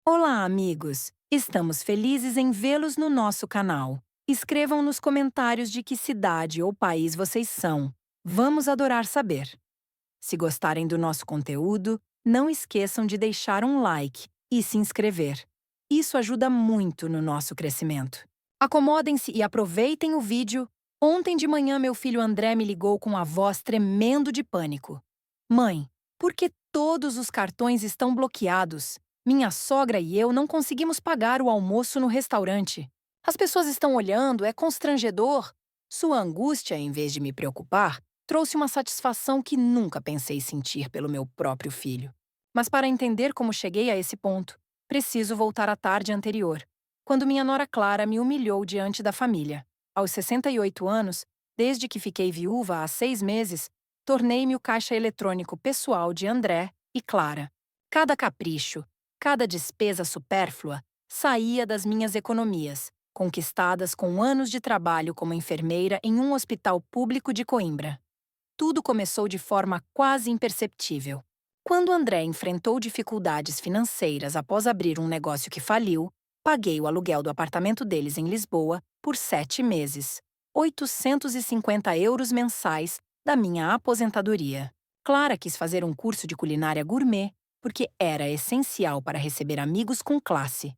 Olá, amigos! Estamos felizes em vê-los no nosso canal. Escrevam nos comentários de que cidade ou país vocês são. Vamos adorar saber. Se gostarem do nosso conteúdo, não esqueçam de deixar um like e se inscrever. Isso ajuda muito no nosso crescimento. Acomodem-se e aproveitem o vídeo. Ontem de manhã meu filho André me ligou com a voz tremendo de pânico. Mãe, por que todos os cartões estão bloqueados? Minha sogra e eu não conseguimos pagar o almoço no restaurante. As pessoas estão olhando, é constrangedor. Sua angústia, em vez de me preocupar, trouxe uma satisfação que nunca pensei sentir pelo meu próprio filho. Mas para entender como cheguei a esse ponto, preciso voltar à tarde anterior, quando minha nora Clara me humilhou diante da família. Aos 68 anos, desde que fiquei viúva há 6 meses, tornei-me o caixa eletrônico pessoal de André e Clara. Cada capricho, cada despesa supérflua saía das minhas economias, conquistadas com anos de trabalho como enfermeira em um hospital público de Coimbra. Tudo começou de forma quase imperceptível. Quando André enfrentou dificuldades financeiras após abrir um negócio que faliu, paguei o aluguel do apartamento deles em Lisboa por 7 meses, 850 euros mensais da minha aposentadoria. Clara quis fazer um curso de culinária gourmet porque era essencial para receber amigos com classe.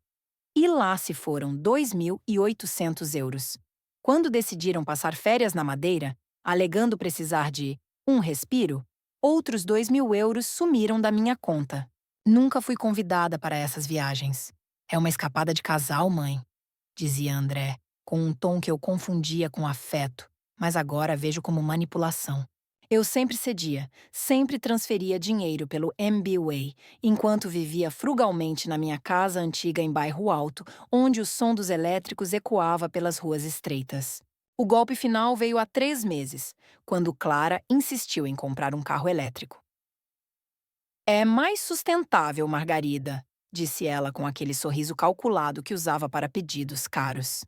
E lá se foram 2.800 euros. Quando decidiram passar férias na Madeira, alegando precisar de um respiro, outros 2.000 euros sumiram da minha conta. Nunca fui convidada para essas viagens. É uma escapada de casal, mãe, dizia André, com um tom que eu confundia com afeto, mas agora vejo como manipulação. Eu sempre cedia, sempre transferia dinheiro pelo MBWay, enquanto vivia frugalmente na minha casa antiga em Bairro Alto, onde o som dos elétricos ecoava pelas ruas estreitas. O golpe final veio há 3 meses, quando Clara insistiu em comprar um carro elétrico. É mais sustentável, Margarida, disse ela com aquele sorriso calculado que usava para pedidos caros.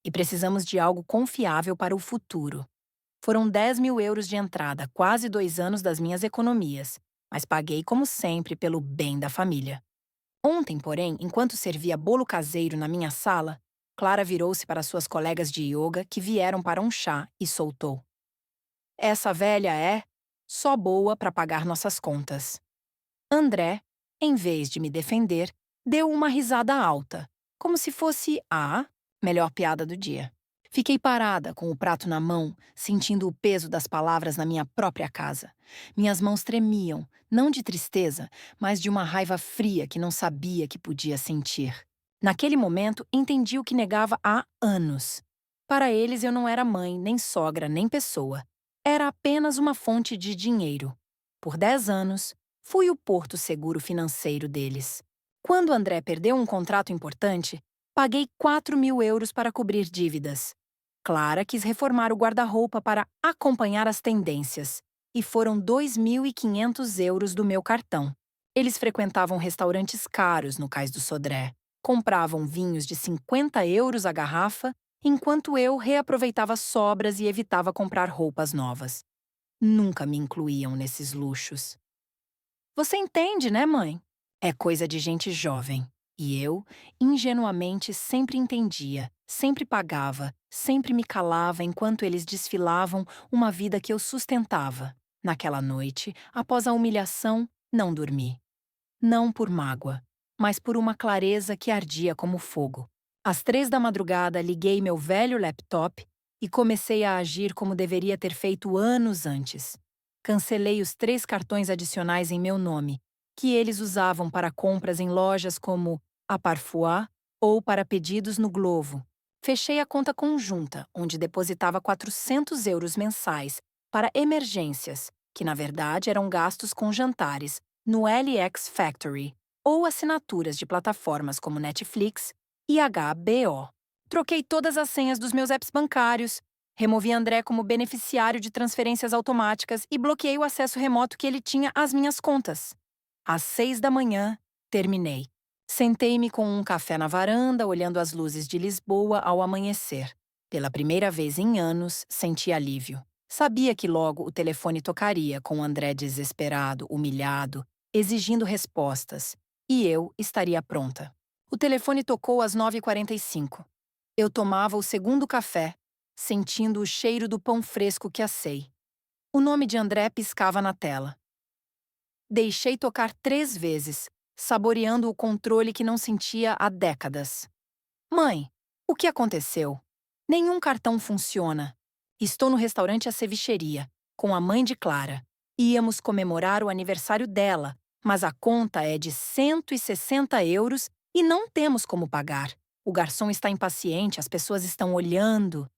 E precisamos de algo confiável para o futuro. Foram 10.000 euros de entrada, quase 2 anos das minhas economias, mas paguei como sempre pelo bem da família. Ontem, porém, enquanto servia bolo caseiro na minha sala, Clara virou-se para suas colegas de yoga que vieram para um chá e soltou. Essa velha é só boa para pagar nossas contas. André, em vez de me defender, deu uma risada alta, como se fosse a melhor piada do dia. Fiquei parada, com o prato na mão, sentindo o peso das palavras na minha própria casa. Minhas mãos tremiam, não de tristeza, mas de uma raiva fria que não sabia que podia sentir. Naquele momento, entendi o que negava há anos. Para eles, eu não era mãe, nem sogra, nem pessoa. Era apenas uma fonte de dinheiro. Por 10 anos, fui o porto seguro financeiro deles. Quando André perdeu um contrato importante, paguei 4.000 euros para cobrir dívidas. Clara quis reformar o guarda-roupa para acompanhar as tendências, e foram 2.500 euros do meu cartão. Eles frequentavam restaurantes caros no Cais do Sodré, compravam vinhos de 50 euros a garrafa, enquanto eu reaproveitava sobras e evitava comprar roupas novas. Nunca me incluíam nesses luxos. Você entende, né, mãe? É coisa de gente jovem. E eu, ingenuamente, sempre entendia, sempre pagava, sempre me calava enquanto eles desfilavam uma vida que eu sustentava. Naquela noite, após a humilhação, não dormi. Não por mágoa, mas por uma clareza que ardia como fogo. Às 3 da madrugada, liguei meu velho laptop e comecei a agir como deveria ter feito anos antes. Cancelei os 3 cartões adicionais em meu nome, que eles usavam para compras em lojas como a Parfois ou para pedidos no Glovo. Fechei a conta conjunta, onde depositava 400 euros mensais para emergências, que na verdade eram gastos com jantares, no LX Factory, ou assinaturas de plataformas como Netflix e HBO. Troquei todas as senhas dos meus apps bancários, removi André como beneficiário de transferências automáticas e bloqueei o acesso remoto que ele tinha às minhas contas. Às 6 da manhã, terminei. Sentei-me com um café na varanda, olhando as luzes de Lisboa ao amanhecer. Pela primeira vez em anos, senti alívio. Sabia que logo o telefone tocaria com André desesperado, humilhado, exigindo respostas, e eu estaria pronta. O telefone tocou às 9h45. Eu tomava o segundo café, sentindo o cheiro do pão fresco que assei. O nome de André piscava na tela. Deixei tocar 3 vezes, saboreando o controle que não sentia há décadas. Mãe, o que aconteceu? Nenhum cartão funciona. Estou no restaurante A Cevicheria, com a mãe de Clara. Íamos comemorar o aniversário dela, mas a conta é de 160 euros e não temos como pagar. O garçom está impaciente, as pessoas estão olhando.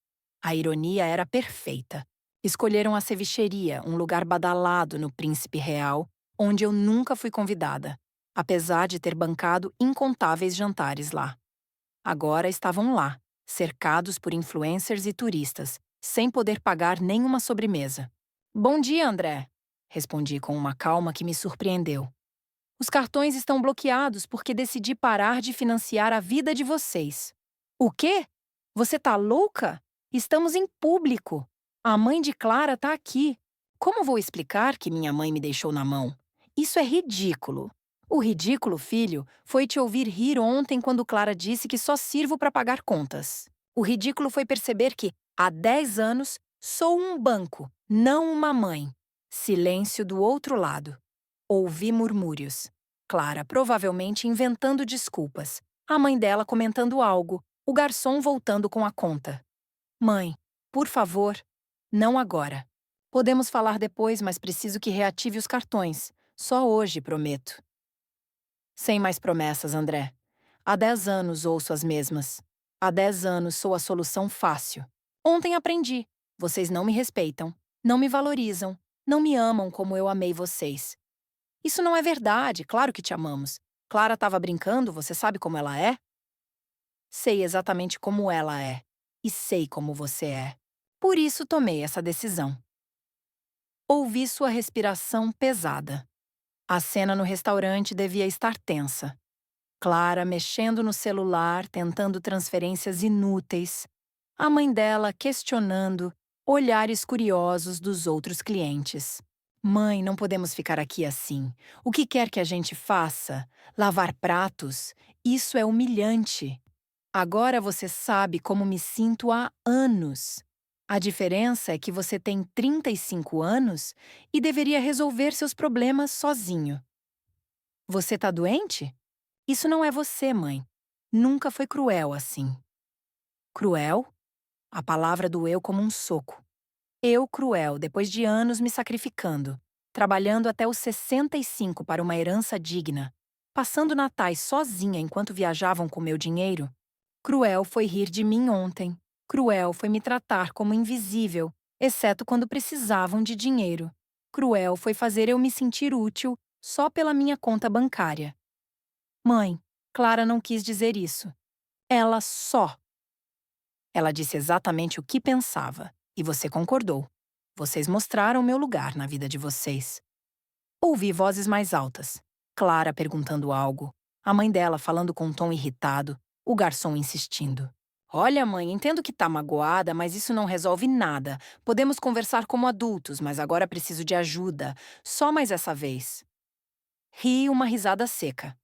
A ironia era perfeita. Escolheram a cevicheria, um lugar badalado no Príncipe Real, onde eu nunca fui convidada, apesar de ter bancado incontáveis jantares lá. Agora estavam lá, cercados por influencers e turistas, sem poder pagar nenhuma sobremesa. Bom dia, André, respondi com uma calma que me surpreendeu. Os cartões estão bloqueados porque decidi parar de financiar a vida de vocês. O quê? Você tá louca? Estamos em público. A mãe de Clara tá aqui. Como vou explicar que minha mãe me deixou na mão? Isso é ridículo. O ridículo, filho, foi te ouvir rir ontem quando Clara disse que só sirvo para pagar contas. O ridículo foi perceber que, há 10 anos, sou um banco, não uma mãe. Silêncio do outro lado. Ouvi murmúrios. Clara provavelmente inventando desculpas. A mãe dela comentando algo. O garçom voltando com a conta. Mãe, por favor, não agora. Podemos falar depois, mas preciso que reative os cartões. Só hoje, prometo. Sem mais promessas, André. Há 10 anos ouço as mesmas. Há 10 anos sou a solução fácil. Ontem aprendi. Vocês não me respeitam, não me valorizam, não me amam como eu amei vocês. Isso não é verdade, claro que te amamos. Clara estava brincando, você sabe como ela é? Sei exatamente como ela é. E sei como você é. Por isso tomei essa decisão. Ouvi sua respiração pesada. A cena no restaurante devia estar tensa. Clara mexendo no celular, tentando transferências inúteis. A mãe dela questionando, olhares curiosos dos outros clientes. Mãe, não podemos ficar aqui assim. O que quer que a gente faça? Lavar pratos? Isso é humilhante. Agora você sabe como me sinto há anos. A diferença é que você tem 35 anos e deveria resolver seus problemas sozinho. Você tá doente? Isso não é você, mãe. Nunca foi cruel assim. Cruel? A palavra doeu como um soco. Eu, cruel, depois de anos me sacrificando, trabalhando até os 65 para uma herança digna, passando natais sozinha enquanto viajavam com meu dinheiro. Cruel foi rir de mim ontem. Cruel foi me tratar como invisível, exceto quando precisavam de dinheiro. Cruel foi fazer eu me sentir útil só pela minha conta bancária. Mãe, Clara não quis dizer isso. Ela só. Ela disse exatamente o que pensava, e você concordou. Vocês mostraram meu lugar na vida de vocês. Ouvi vozes mais altas. Clara perguntando algo, a mãe dela falando com um tom irritado, o garçom insistindo. Olha, mãe, entendo que tá magoada, mas isso não resolve nada. Podemos conversar como adultos, mas agora preciso de ajuda. Só mais essa vez. Ri uma risada seca.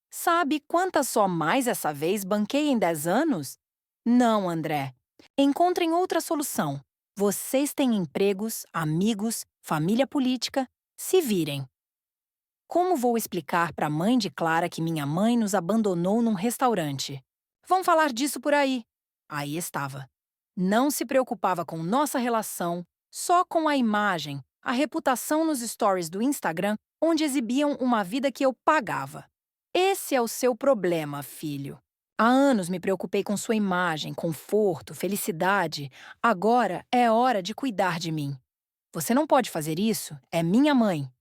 Sabe quantas só mais essa vez banquei em 10 anos? Não, André. Encontrem outra solução. Vocês têm empregos, amigos, família política. Se virem. Como vou explicar para a mãe de Clara que minha mãe nos abandonou num restaurante? Vão falar disso por aí. Aí estava. Não se preocupava com nossa relação, só com a imagem, a reputação nos stories do Instagram, onde exibiam uma vida que eu pagava. Esse é o seu problema, filho. Há anos me preocupei com sua imagem, conforto, felicidade. Agora é hora de cuidar de mim. Você não pode fazer isso, é minha mãe.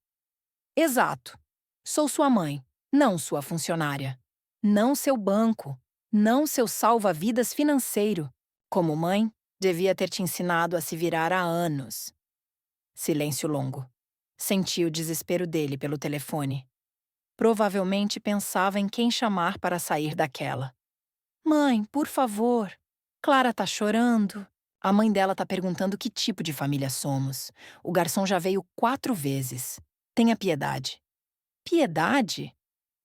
Exato. Sou sua mãe, não sua funcionária. Não seu banco, não seu salva-vidas financeiro. Como mãe, devia ter te ensinado a se virar há anos. Silêncio longo. Senti o desespero dele pelo telefone. Provavelmente pensava em quem chamar para sair daquela. Mãe, por favor. Clara tá chorando. A mãe dela tá perguntando que tipo de família somos. O garçom já veio 4 vezes. Tenha piedade. Piedade?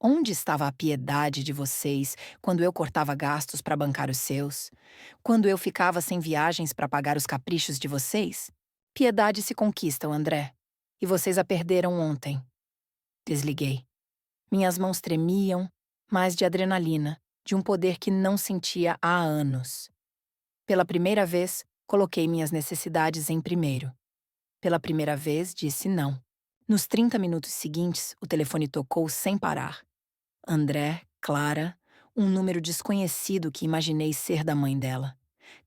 Onde estava a piedade de vocês quando eu cortava gastos para bancar os seus? Quando eu ficava sem viagens para pagar os caprichos de vocês? Piedade se conquista, André. E vocês a perderam ontem. Desliguei. Minhas mãos tremiam, mas de adrenalina, de um poder que não sentia há anos. Pela primeira vez, coloquei minhas necessidades em primeiro. Pela primeira vez, disse não. Nos 30 minutos seguintes, o telefone tocou sem parar. André, Clara, um número desconhecido que imaginei ser da mãe dela.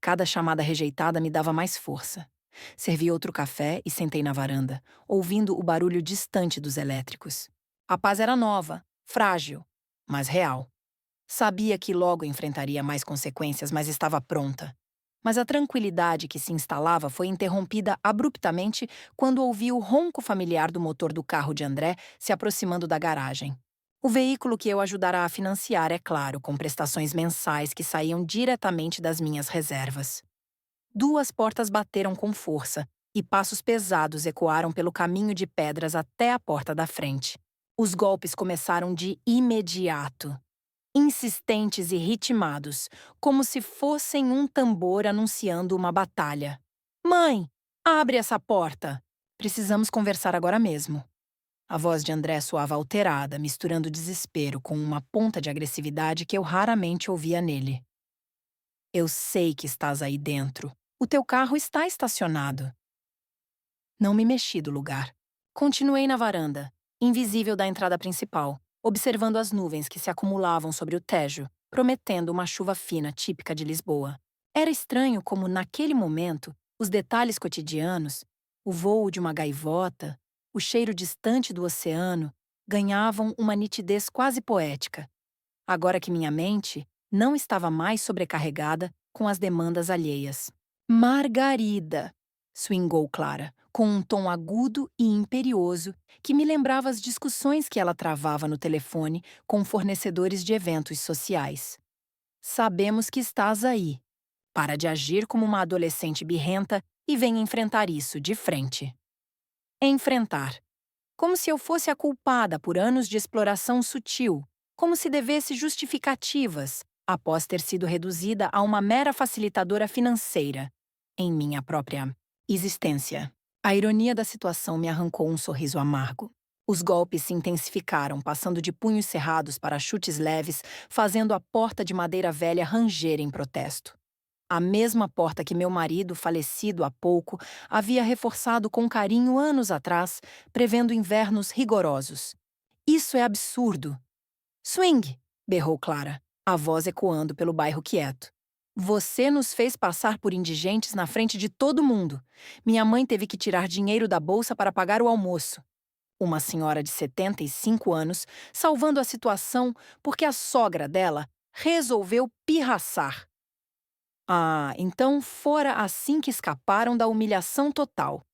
Cada chamada rejeitada me dava mais força. Servi outro café e sentei na varanda, ouvindo o barulho distante dos elétricos. A paz era nova, frágil, mas real. Sabia que logo enfrentaria mais consequências, mas estava pronta. Mas a tranquilidade que se instalava foi interrompida abruptamente quando ouvi o ronco familiar do motor do carro de André se aproximando da garagem. O veículo que eu ajudara a financiar, é claro, com prestações mensais que saíam diretamente das minhas reservas. Duas portas bateram com força e passos pesados ecoaram pelo caminho de pedras até a porta da frente. Os golpes começaram de imediato, insistentes e ritmados, como se fossem um tambor anunciando uma batalha. Mãe, abre essa porta! Precisamos conversar agora mesmo. A voz de André soava alterada, misturando desespero com uma ponta de agressividade que eu raramente ouvia nele. Eu sei que estás aí dentro. O teu carro está estacionado. Não me mexi do lugar. Continuei na varanda, invisível da entrada principal, observando as nuvens que se acumulavam sobre o Tejo, prometendo uma chuva fina típica de Lisboa. Era estranho como, naquele momento, os detalhes cotidianos, o voo de uma gaivota, o cheiro distante do oceano, ganhavam uma nitidez quase poética, agora que minha mente não estava mais sobrecarregada com as demandas alheias. Margarida! Swingou Clara, com um tom agudo e imperioso que me lembrava as discussões que ela travava no telefone com fornecedores de eventos sociais. Sabemos que estás aí. Para de agir como uma adolescente birrenta e vem enfrentar isso de frente. Enfrentar. Como se eu fosse a culpada por anos de exploração sutil, como se devesse justificativas, após ter sido reduzida a uma mera facilitadora financeira, em minha própria existência. A ironia da situação me arrancou um sorriso amargo. Os golpes se intensificaram, passando de punhos cerrados para chutes leves, fazendo a porta de madeira velha ranger em protesto. A mesma porta que meu marido, falecido há pouco, havia reforçado com carinho anos atrás, prevendo invernos rigorosos. Isso é absurdo. Swing! Berrou Clara, a voz ecoando pelo bairro quieto. Você nos fez passar por indigentes na frente de todo mundo. Minha mãe teve que tirar dinheiro da bolsa para pagar o almoço. Uma senhora de 75 anos, salvando a situação porque a sogra dela resolveu pirraçar. Ah, então fora assim que escaparam da humilhação total.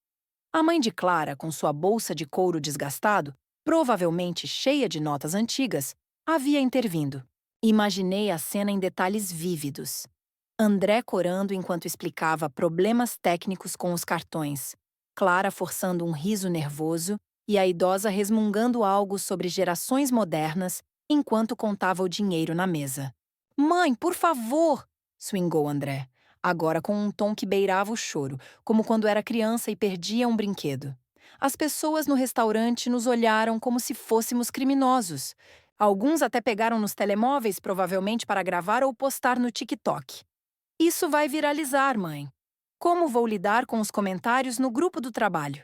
A mãe de Clara, com sua bolsa de couro desgastado, provavelmente cheia de notas antigas, havia intervindo. Imaginei a cena em detalhes vívidos. André corando enquanto explicava problemas técnicos com os cartões, Clara forçando um riso nervoso e a idosa resmungando algo sobre gerações modernas enquanto contava o dinheiro na mesa. Mãe, por favor! Swingou André, agora com um tom que beirava o choro, como quando era criança e perdia um brinquedo. As pessoas no restaurante nos olharam como se fôssemos criminosos. Alguns até pegaram nos telemóveis, provavelmente para gravar ou postar no TikTok. Isso vai viralizar, mãe. Como vou lidar com os comentários no grupo do trabalho?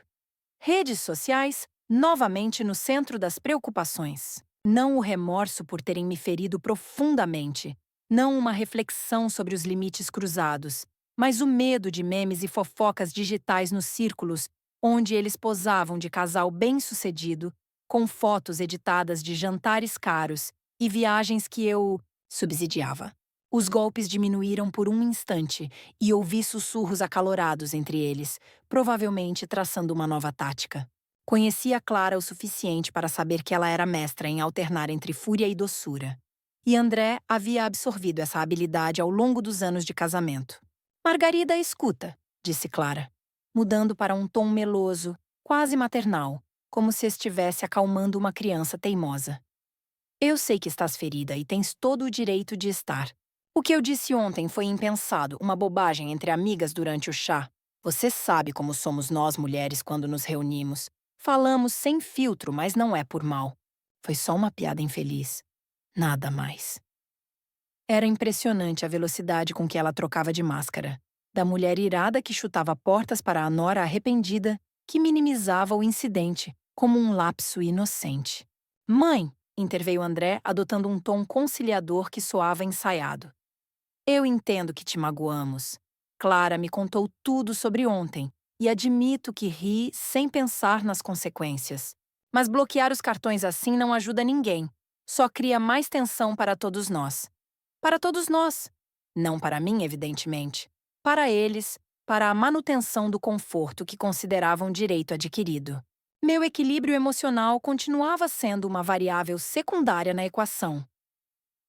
Redes sociais, novamente no centro das preocupações. Não o remorso por terem me ferido profundamente, não uma reflexão sobre os limites cruzados, mas o medo de memes e fofocas digitais nos círculos onde eles posavam de casal bem-sucedido, com fotos editadas de jantares caros e viagens que eu subsidiava. Os golpes diminuíram por um instante e ouvi sussurros acalorados entre eles, provavelmente traçando uma nova tática. Conhecia Clara o suficiente para saber que ela era mestra em alternar entre fúria e doçura. E André havia absorvido essa habilidade ao longo dos anos de casamento. Margarida, escuta, disse Clara, mudando para um tom meloso, quase maternal, como se estivesse acalmando uma criança teimosa. Eu sei que estás ferida e tens todo o direito de estar. O que eu disse ontem foi impensado, uma bobagem entre amigas durante o chá. Você sabe como somos nós mulheres quando nos reunimos. Falamos sem filtro, mas não é por mal. Foi só uma piada infeliz. Nada mais. Era impressionante a velocidade com que ela trocava de máscara. Da mulher irada que chutava portas para a nora arrependida, que minimizava o incidente, como um lapso inocente. Mãe! Interveio André, adotando um tom conciliador que soava ensaiado. Eu entendo que te magoamos. Clara me contou tudo sobre ontem e admito que ri sem pensar nas consequências. Mas bloquear os cartões assim não ajuda ninguém. Só cria mais tensão para todos nós. Para todos nós. Não para mim, evidentemente. Para eles, para a manutenção do conforto que consideravam direito adquirido. Meu equilíbrio emocional continuava sendo uma variável secundária na equação.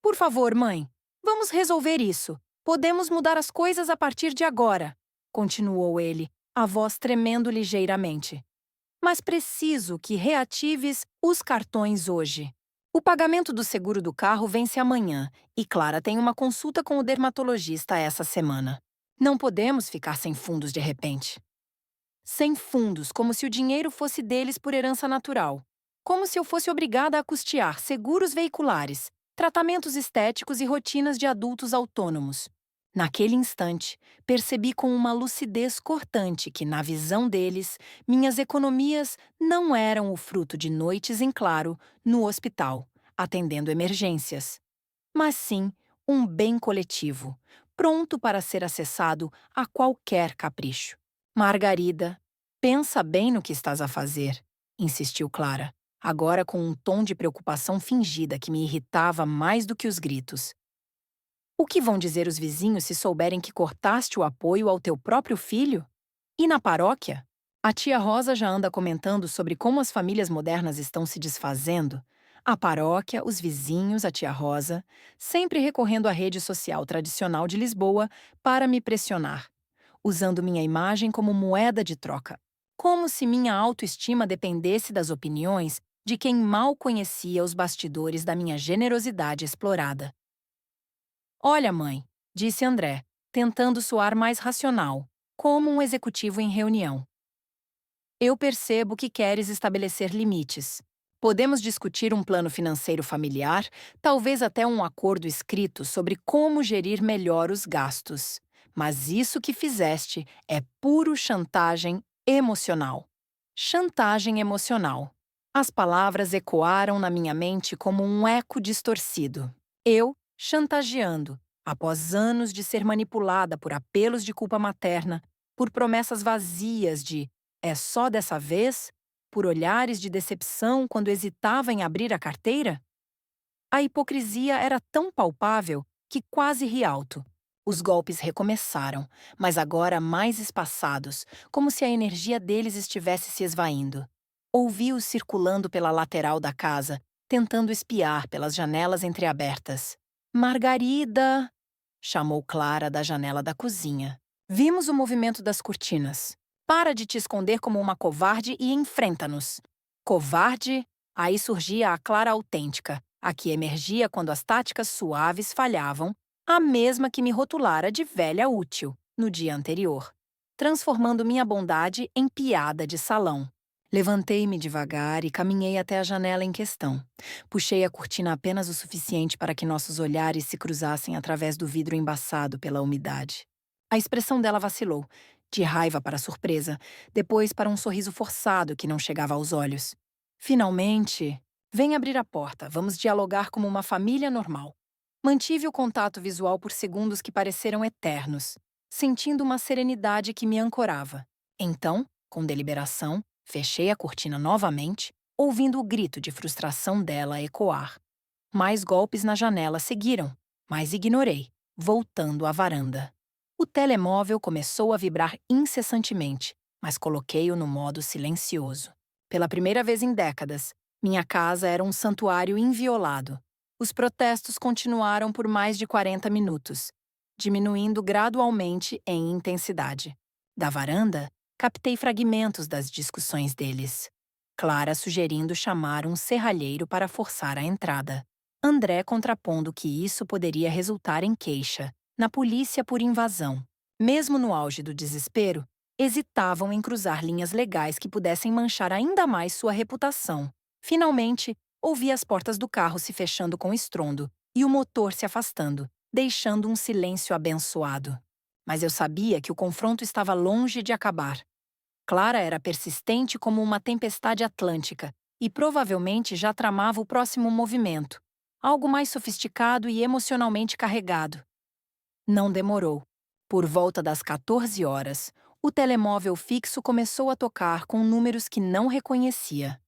Por favor, mãe, vamos resolver isso. Podemos mudar as coisas a partir de agora, continuou ele, a voz tremendo ligeiramente. Mas preciso que reatives os cartões hoje. O pagamento do seguro do carro vence amanhã e Clara tem uma consulta com o dermatologista essa semana. Não podemos ficar sem fundos de repente. Sem fundos, como se o dinheiro fosse deles por herança natural. Como se eu fosse obrigada a custear seguros veiculares, tratamentos estéticos e rotinas de adultos autônomos. Naquele instante, percebi com uma lucidez cortante que, na visão deles, minhas economias não eram o fruto de noites em claro no hospital, atendendo emergências, mas sim um bem coletivo, pronto para ser acessado a qualquer capricho. Margarida, pensa bem no que estás a fazer, insistiu Clara, agora com um tom de preocupação fingida que me irritava mais do que os gritos. O que vão dizer os vizinhos se souberem que cortaste o apoio ao teu próprio filho? E na paróquia? A tia Rosa já anda comentando sobre como as famílias modernas estão se desfazendo. A paróquia, os vizinhos, a tia Rosa, sempre recorrendo à rede social tradicional de Lisboa para me pressionar, usando minha imagem como moeda de troca. Como se minha autoestima dependesse das opiniões de quem mal conhecia os bastidores da minha generosidade explorada. Olha, mãe, disse André, tentando soar mais racional, como um executivo em reunião. Eu percebo que queres estabelecer limites. Podemos discutir um plano financeiro familiar, talvez até um acordo escrito sobre como gerir melhor os gastos. Mas isso que fizeste é puro chantagem emocional. Chantagem emocional. As palavras ecoaram na minha mente como um eco distorcido. Eu, chantageando, após anos de ser manipulada por apelos de culpa materna, por promessas vazias de é só dessa vez? Por olhares de decepção quando hesitava em abrir a carteira? A hipocrisia era tão palpável que quase ri alto. Os golpes recomeçaram, mas agora mais espaçados, como se a energia deles estivesse se esvaindo. Ouvi-os circulando pela lateral da casa, tentando espiar pelas janelas entreabertas. Margarida! Chamou Clara da janela da cozinha. Vimos o movimento das cortinas. Para de te esconder como uma covarde e enfrenta-nos. Covarde? Aí surgia a Clara autêntica, a que emergia quando as táticas suaves falhavam, a mesma que me rotulara de velha útil no dia anterior, transformando minha bondade em piada de salão. Levantei-me devagar e caminhei até a janela em questão. Puxei a cortina apenas o suficiente para que nossos olhares se cruzassem através do vidro embaçado pela umidade. A expressão dela vacilou, de raiva para surpresa, depois para um sorriso forçado que não chegava aos olhos. Finalmente, vem abrir a porta, vamos dialogar como uma família normal. Mantive o contato visual por segundos que pareceram eternos, sentindo uma serenidade que me ancorava. Então, com deliberação, fechei a cortina novamente, ouvindo o grito de frustração dela ecoar. Mais golpes na janela seguiram, mas ignorei, voltando à varanda. O telemóvel começou a vibrar incessantemente, mas coloquei-o no modo silencioso. Pela primeira vez em décadas, minha casa era um santuário inviolado. Os protestos continuaram por mais de 40 minutos, diminuindo gradualmente em intensidade. Da varanda, captei fragmentos das discussões deles. Clara sugerindo chamar um serralheiro para forçar a entrada. André contrapondo que isso poderia resultar em queixa, na polícia por invasão. Mesmo no auge do desespero, hesitavam em cruzar linhas legais que pudessem manchar ainda mais sua reputação. Finalmente, ouvi as portas do carro se fechando com estrondo e o motor se afastando, deixando um silêncio abençoado. Mas eu sabia que o confronto estava longe de acabar. Clara era persistente como uma tempestade atlântica e provavelmente já tramava o próximo movimento, algo mais sofisticado e emocionalmente carregado. Não demorou. Por volta das 14 horas, o telemóvel fixo começou a tocar com números que não reconhecia.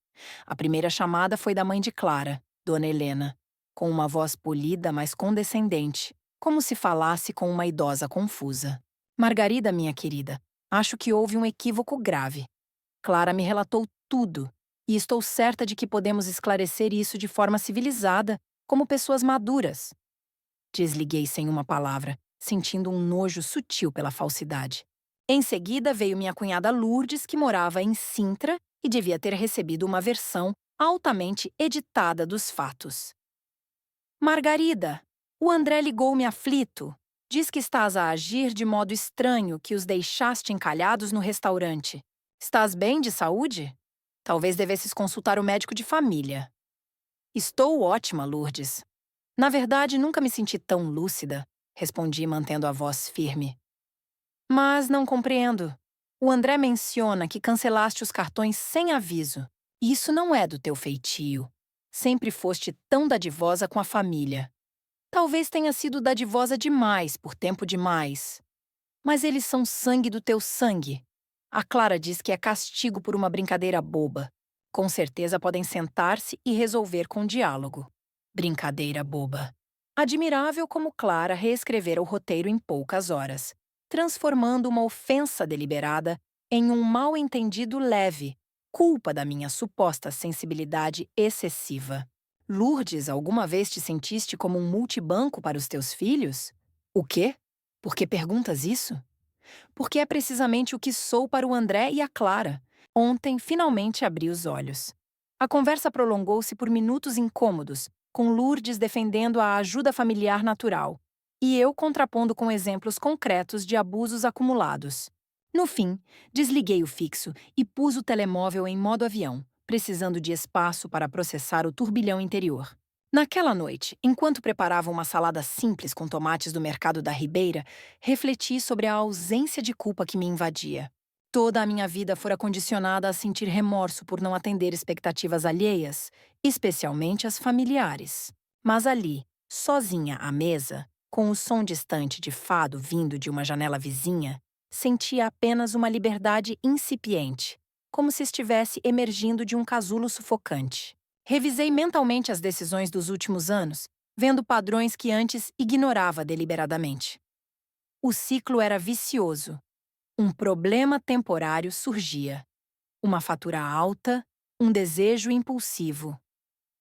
A primeira chamada foi da mãe de Clara, Dona Helena, com uma voz polida, mas condescendente, como se falasse com uma idosa confusa. Margarida, minha querida, acho que houve um equívoco grave. Clara me relatou tudo, e estou certa de que podemos esclarecer isso de forma civilizada, como pessoas maduras. Desliguei sem uma palavra, sentindo um nojo sutil pela falsidade. Em seguida veio minha cunhada Lourdes, que morava em Sintra e devia ter recebido uma versão altamente editada dos fatos. Margarida, o André ligou-me aflito. Diz que estás a agir de modo estranho, que os deixaste encalhados no restaurante. Estás bem de saúde? Talvez devesses consultar o médico de família. Estou ótima, Lourdes. Na verdade, nunca me senti tão lúcida, respondi mantendo a voz firme. Mas não compreendo. O André menciona que cancelaste os cartões sem aviso. Isso não é do teu feitio. Sempre foste tão dadivosa com a família. Talvez tenha sido dadivosa demais por tempo demais. Mas eles são sangue do teu sangue. A Clara diz que é castigo por uma brincadeira boba. Com certeza podem sentar-se e resolver com diálogo. Brincadeira boba. Admirável como Clara reescrevera o roteiro em poucas horas, transformando uma ofensa deliberada em um mal-entendido leve, culpa da minha suposta sensibilidade excessiva. Lourdes, alguma vez te sentiste como um multibanco para os teus filhos? O quê? Por que perguntas isso? Porque é precisamente o que sou para o André e a Clara. Ontem, finalmente abri os olhos. A conversa prolongou-se por minutos incômodos, com Lourdes defendendo a ajuda familiar natural, e eu contrapondo com exemplos concretos de abusos acumulados. No fim, desliguei o fixo e pus o telemóvel em modo avião, precisando de espaço para processar o turbilhão interior. Naquela noite, enquanto preparava uma salada simples com tomates do mercado da Ribeira, refleti sobre a ausência de culpa que me invadia. Toda a minha vida fora condicionada a sentir remorso por não atender expectativas alheias, especialmente as familiares. Mas ali, sozinha à mesa, com o som distante de fado vindo de uma janela vizinha, sentia apenas uma liberdade incipiente, como se estivesse emergindo de um casulo sufocante. Revisei mentalmente as decisões dos últimos anos, vendo padrões que antes ignorava deliberadamente. O ciclo era vicioso. Um problema temporário surgia. Uma fatura alta, um desejo impulsivo.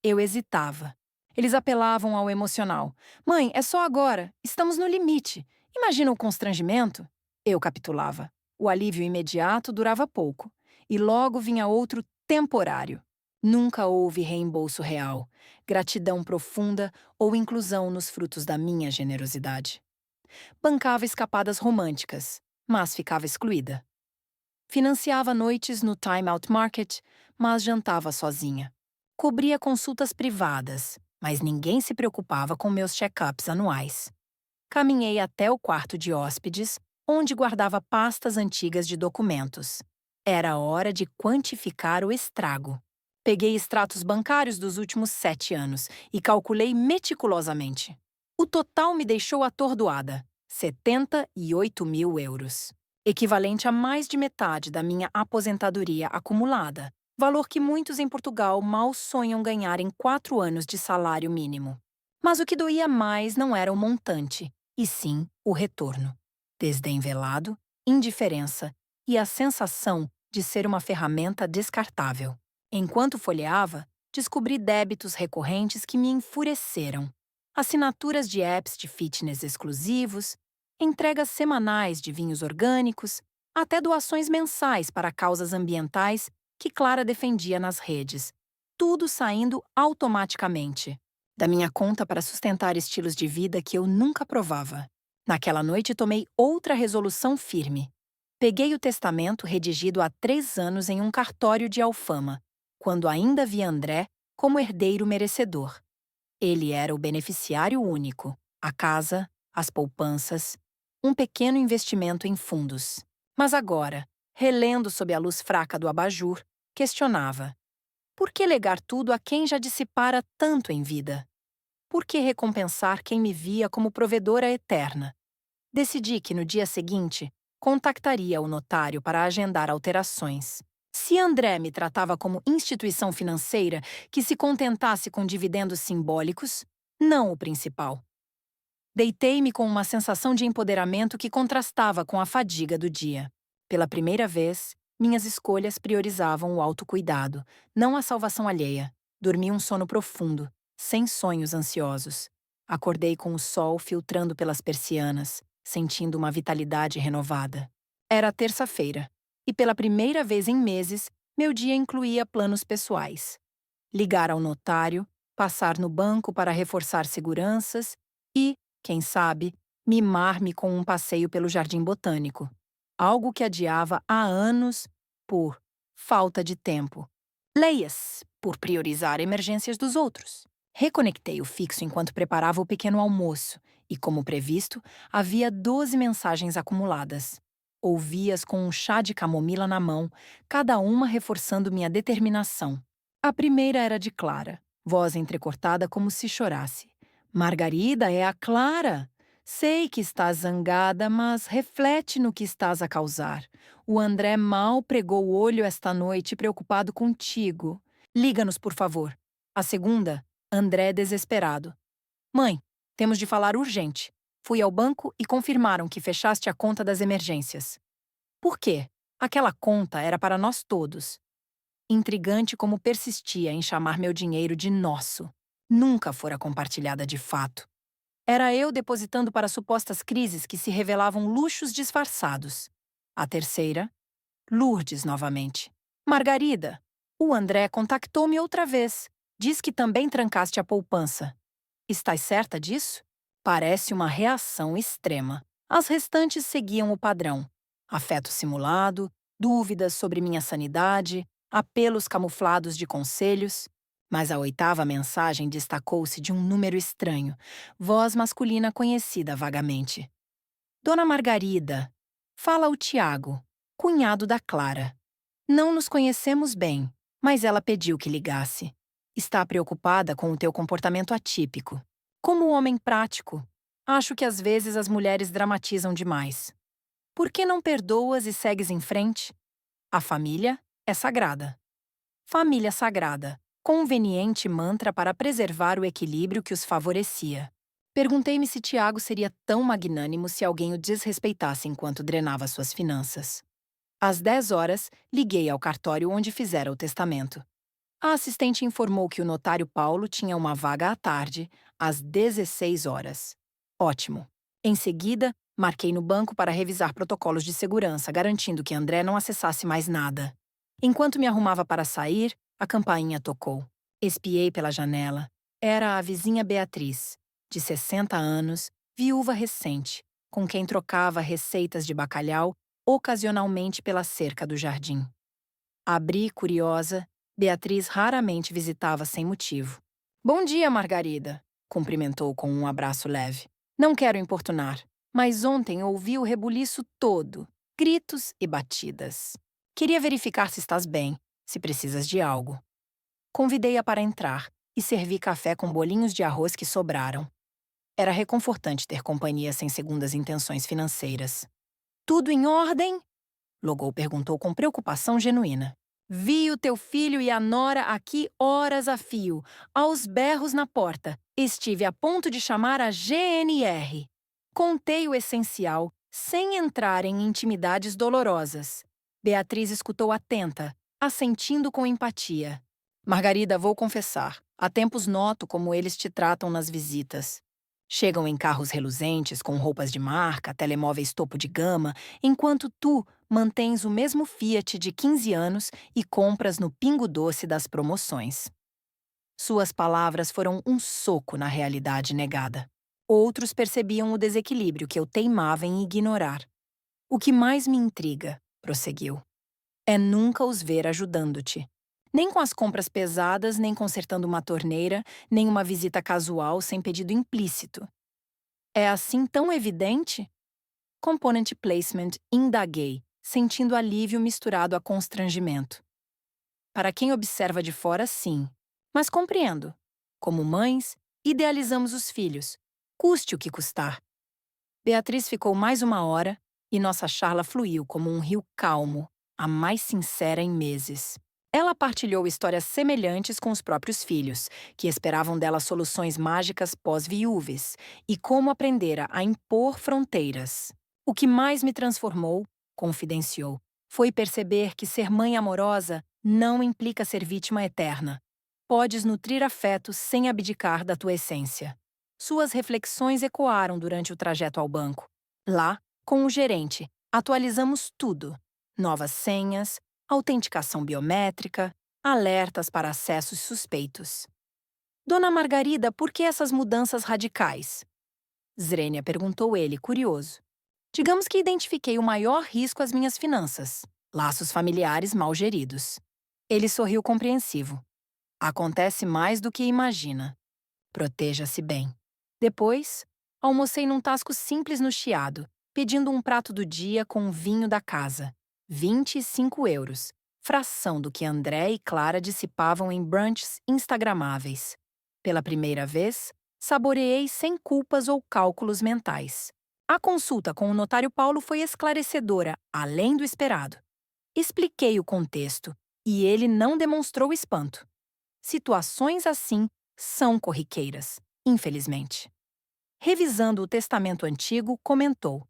Eu hesitava. Eles apelavam ao emocional. Mãe, é só agora. Estamos no limite. Imagina o constrangimento? Eu capitulava. O alívio imediato durava pouco. E logo vinha outro temporário. Nunca houve reembolso real, gratidão profunda ou inclusão nos frutos da minha generosidade. Bancava escapadas românticas, mas ficava excluída. Financiava noites no Time Out Market, mas jantava sozinha. Cobria consultas privadas, mas ninguém se preocupava com meus check-ups anuais. Caminhei até o quarto de hóspedes, onde guardava pastas antigas de documentos. Era hora de quantificar o estrago. Peguei extratos bancários dos últimos 7 anos e calculei meticulosamente. O total me deixou atordoada: 78 mil euros. Equivalente a mais de metade da minha aposentadoria acumulada, valor que muitos em Portugal mal sonham ganhar em 4 anos de salário mínimo. Mas o que doía mais não era o montante, e sim o retorno. Desdém velado, indiferença e a sensação de ser uma ferramenta descartável. Enquanto folheava, descobri débitos recorrentes que me enfureceram. Assinaturas de apps de fitness exclusivos, entregas semanais de vinhos orgânicos, até doações mensais para causas ambientais que Clara defendia nas redes. Tudo saindo automaticamente. da minha conta para sustentar estilos de vida que eu nunca provava. Naquela noite, tomei outra resolução firme. Peguei o testamento redigido há 3 anos em um cartório de Alfama, quando ainda via André como herdeiro merecedor. Ele era o beneficiário único, a casa, as poupanças, um pequeno investimento em fundos. Mas agora, relendo sob a luz fraca do abajur, questionava: por que legar tudo a quem já dissipara tanto em vida? Por que recompensar quem me via como provedora eterna? Decidi que no dia seguinte contactaria o notário para agendar alterações. Se André me tratava como instituição financeira que se contentasse com dividendos simbólicos, não o principal. Deitei-me com uma sensação de empoderamento que contrastava com a fadiga do dia. Pela primeira vez, minhas escolhas priorizavam o autocuidado, não a salvação alheia. Dormi um sono profundo, sem sonhos ansiosos. Acordei com o sol filtrando pelas persianas, sentindo uma vitalidade renovada. Era terça-feira, e pela primeira vez em meses, meu dia incluía planos pessoais. Ligar ao notário, passar no banco para reforçar seguranças e, quem sabe, mimar-me com um passeio pelo Jardim Botânico. Algo que adiava há anos por falta de tempo. Leia-se, por priorizar emergências dos outros. Reconectei o fixo enquanto preparava o pequeno almoço e, como previsto, havia 12 mensagens acumuladas. Ouvi-as com um chá de camomila na mão, cada uma reforçando minha determinação. A primeira era de Clara, voz entrecortada como se chorasse. Margarida, é a Clara. Sei que estás zangada, mas reflete no que estás a causar. O André mal pregou o olho esta noite, preocupado contigo. Liga-nos, por favor. A segunda, André desesperado. Mãe, temos de falar urgente. Fui ao banco e confirmaram que fechaste a conta das emergências. Por quê? Aquela conta era para nós todos. Intrigante como persistia em chamar meu dinheiro de nosso. Nunca fora compartilhada de fato. Era eu depositando para supostas crises que se revelavam luxos disfarçados. A terceira, Lourdes novamente. Margarida, o André contactou-me outra vez. Diz que também trancaste a poupança. Estás certa disso? Parece uma reação extrema. As restantes seguiam o padrão. Afeto simulado, dúvidas sobre minha sanidade, apelos camuflados de conselhos. Mas a oitava mensagem destacou-se de um número estranho, voz masculina conhecida vagamente. Dona Margarida, fala o Tiago, cunhado da Clara. Não nos conhecemos bem, mas ela pediu que ligasse. Está preocupada com o teu comportamento atípico. Como homem prático, acho que às vezes as mulheres dramatizam demais. Por que não perdoas e segues em frente? A família é sagrada. Família sagrada, conveniente mantra para preservar o equilíbrio que os favorecia. Perguntei-me se Tiago seria tão magnânimo se alguém o desrespeitasse enquanto drenava suas finanças. Às 10 horas, liguei ao cartório onde fizera o testamento. A assistente informou que o notário Paulo tinha uma vaga à tarde, às 16 horas. Ótimo. Em seguida, marquei no banco para revisar protocolos de segurança, garantindo que André não acessasse mais nada. Enquanto me arrumava para sair, a campainha tocou. Espiei pela janela. Era a vizinha Beatriz, de 60 anos, viúva recente, com quem trocava receitas de bacalhau ocasionalmente pela cerca do jardim. Abri, curiosa. Beatriz raramente visitava sem motivo. Bom dia, Margarida, cumprimentou com um abraço leve. Não quero importunar, mas ontem ouvi o rebuliço todo, gritos e batidas. Queria verificar se estás bem, se precisas de algo. Convidei-a para entrar e servi café com bolinhos de arroz que sobraram. Era reconfortante ter companhia sem segundas intenções financeiras. Tudo em ordem? Logou perguntou com preocupação genuína. Vi o teu filho e a nora aqui horas a fio, aos berros na porta. Estive a ponto de chamar a GNR. Contei o essencial, sem entrar em intimidades dolorosas. Beatriz escutou atenta, assentindo com empatia. Margarida, vou confessar, há tempos noto como eles te tratam nas visitas. Chegam em carros reluzentes, com roupas de marca, telemóveis topo de gama, enquanto tu mantens o mesmo Fiat de 15 anos e compras no Pingo Doce das promoções. Suas palavras foram um soco na realidade negada. Outros percebiam o desequilíbrio que eu teimava em ignorar. O que mais me intriga, prosseguiu, é nunca os ver ajudando-te. Nem com as compras pesadas, nem consertando uma torneira, nem uma visita casual sem pedido implícito. É assim tão evidente? Component placement, indaguei, sentindo alívio misturado a constrangimento. Para quem observa de fora, sim. Mas compreendo. Como mães, idealizamos os filhos, custe o que custar. Beatriz ficou mais uma hora e nossa charla fluiu como um rio calmo, a mais sincera em meses. Ela partilhou histórias semelhantes com os próprios filhos, que esperavam dela soluções mágicas pós-viúves, e como aprendera a impor fronteiras. O que mais me transformou, confidenciou, foi perceber que ser mãe amorosa não implica ser vítima eterna. Podes nutrir afeto sem abdicar da tua essência. Suas reflexões ecoaram durante o trajeto ao banco. Lá, com o gerente, atualizamos tudo. Novas senhas, autenticação biométrica, alertas para acessos suspeitos. Dona Margarida, por que essas mudanças radicais? Zrenia perguntou ele, curioso. Digamos que identifiquei o maior risco às minhas finanças. Laços familiares mal geridos. Ele sorriu compreensivo. Acontece mais do que imagina. Proteja-se bem. Depois, almocei num tasco simples no Chiado, pedindo um prato do dia com o vinho da casa. 25 euros, fração do que André e Clara dissipavam em brunches instagramáveis. Pela primeira vez, saboreei sem culpas ou cálculos mentais. A consulta com o notário Paulo foi esclarecedora, além do esperado. Expliquei o contexto, e ele não demonstrou espanto. Situações assim são corriqueiras, infelizmente. Revisando o testamento antigo, comentou: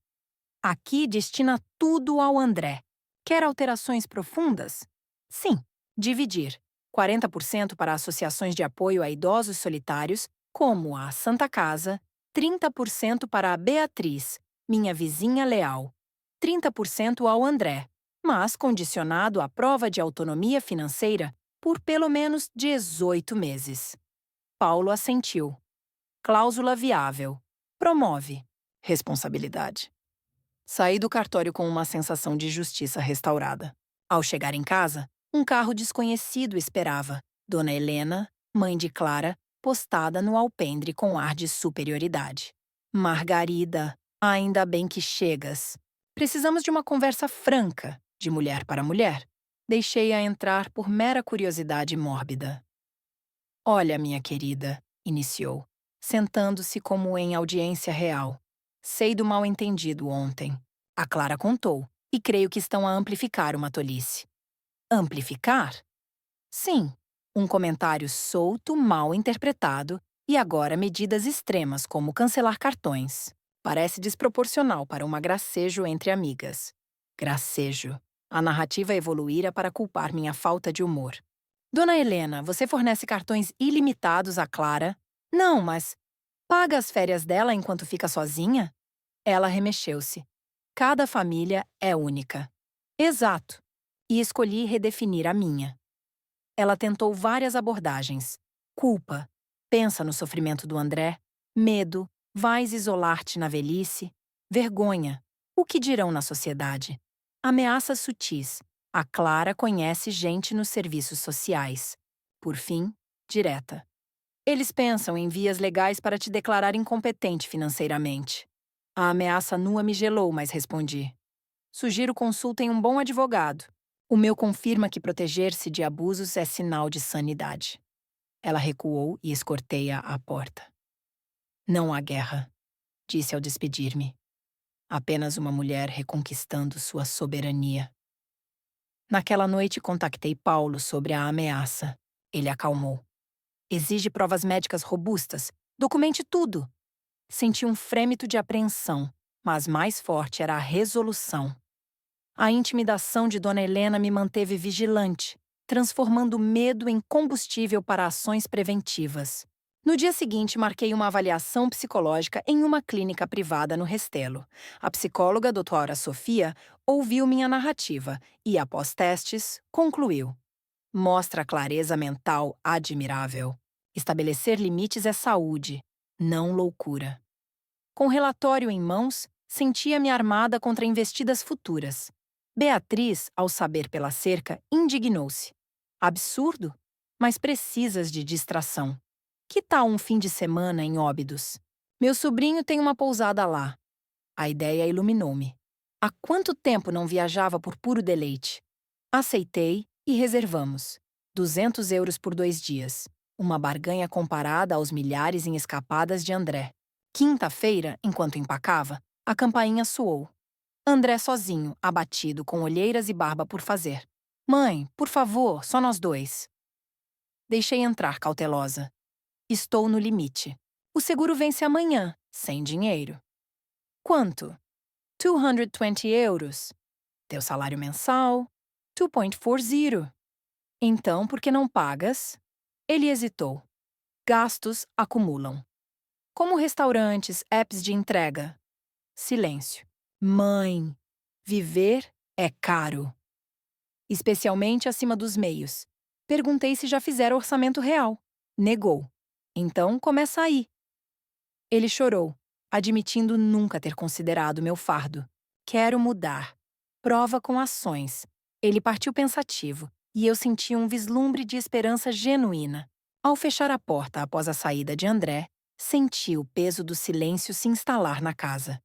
aqui destina tudo ao André. Quer alterações profundas? Sim, dividir. 40% para associações de apoio a idosos solitários, como a Santa Casa, 30% para a Beatriz, minha vizinha leal, 30% ao André, mas condicionado à prova de autonomia financeira por pelo menos 18 meses. Paulo assentiu. Cláusula viável. Promove. Responsabilidade. Saí do cartório com uma sensação de justiça restaurada. Ao chegar em casa, um carro desconhecido esperava. Dona Helena, mãe de Clara, postada no alpendre com ar de superioridade. Margarida, ainda bem que chegas. Precisamos de uma conversa franca, de mulher para mulher. Deixei-a entrar por mera curiosidade mórbida. Olha, minha querida, iniciou, sentando-se como em audiência real. Sei do mal-entendido ontem. A Clara contou, e creio que estão a amplificar uma tolice. Amplificar? Sim, um comentário solto, mal interpretado, e agora medidas extremas como cancelar cartões. Parece desproporcional para uma gracejo entre amigas. Gracejo. A narrativa evoluíra para culpar minha falta de humor. Dona Helena, você fornece cartões ilimitados a Clara? Não, mas paga as férias dela enquanto fica sozinha? Ela remexeu-se. Cada família é única. Exato. E escolhi redefinir a minha. Ela tentou várias abordagens. Culpa. Pensa no sofrimento do André. Medo. Vais isolar-te na velhice. Vergonha. O que dirão na sociedade? Ameaças sutis. A Clara conhece gente nos serviços sociais. Por fim, direta. Eles pensam em vias legais para te declarar incompetente financeiramente. A ameaça nua me gelou, mas respondi. Sugiro consulta em um bom advogado. O meu confirma que proteger-se de abusos é sinal de sanidade. Ela recuou e escortei-a à porta. Não há guerra, disse ao despedir-me. Apenas uma mulher reconquistando sua soberania. Naquela noite contactei Paulo sobre a ameaça. Ele acalmou. Exige provas médicas robustas. Documente tudo. Senti um frêmito de apreensão, mas mais forte era a resolução. A intimidação de Dona Helena me manteve vigilante, transformando o medo em combustível para ações preventivas. No dia seguinte, marquei uma avaliação psicológica em uma clínica privada no Restelo. A psicóloga, doutora Sofia, ouviu minha narrativa e, após testes, concluiu. Mostra clareza mental admirável. Estabelecer limites é saúde, não loucura. Com o relatório em mãos, sentia-me armada contra investidas futuras. Beatriz, ao saber pela cerca, indignou-se. Absurdo, mas precisas de distração. Que tal um fim de semana em Óbidos? Meu sobrinho tem uma pousada lá. A ideia iluminou-me. Há quanto tempo não viajava por puro deleite? Aceitei e reservamos. 200 euros por 2 dias. Uma barganha comparada aos milhares em escapadas de André. Quinta-feira, enquanto empacava, a campainha soou. André sozinho, abatido, com olheiras e barba por fazer. Mãe, por favor, só nós dois. Deixei entrar cautelosa. Estou no limite. O seguro vence amanhã, sem dinheiro. Quanto? 220 euros. Teu salário mensal? 2,40. Então, por que não pagas? Ele hesitou. Gastos acumulam. Como restaurantes, apps de entrega. Silêncio. Mãe, viver é caro. Especialmente acima dos meios. Perguntei se já fizera orçamento real. Negou. Então, começa aí. Ele chorou, admitindo nunca ter considerado meu fardo. Quero mudar. Prova com ações. Ele partiu pensativo, e eu senti um vislumbre de esperança genuína. Ao fechar a porta após a saída de André, senti o peso do silêncio se instalar na casa.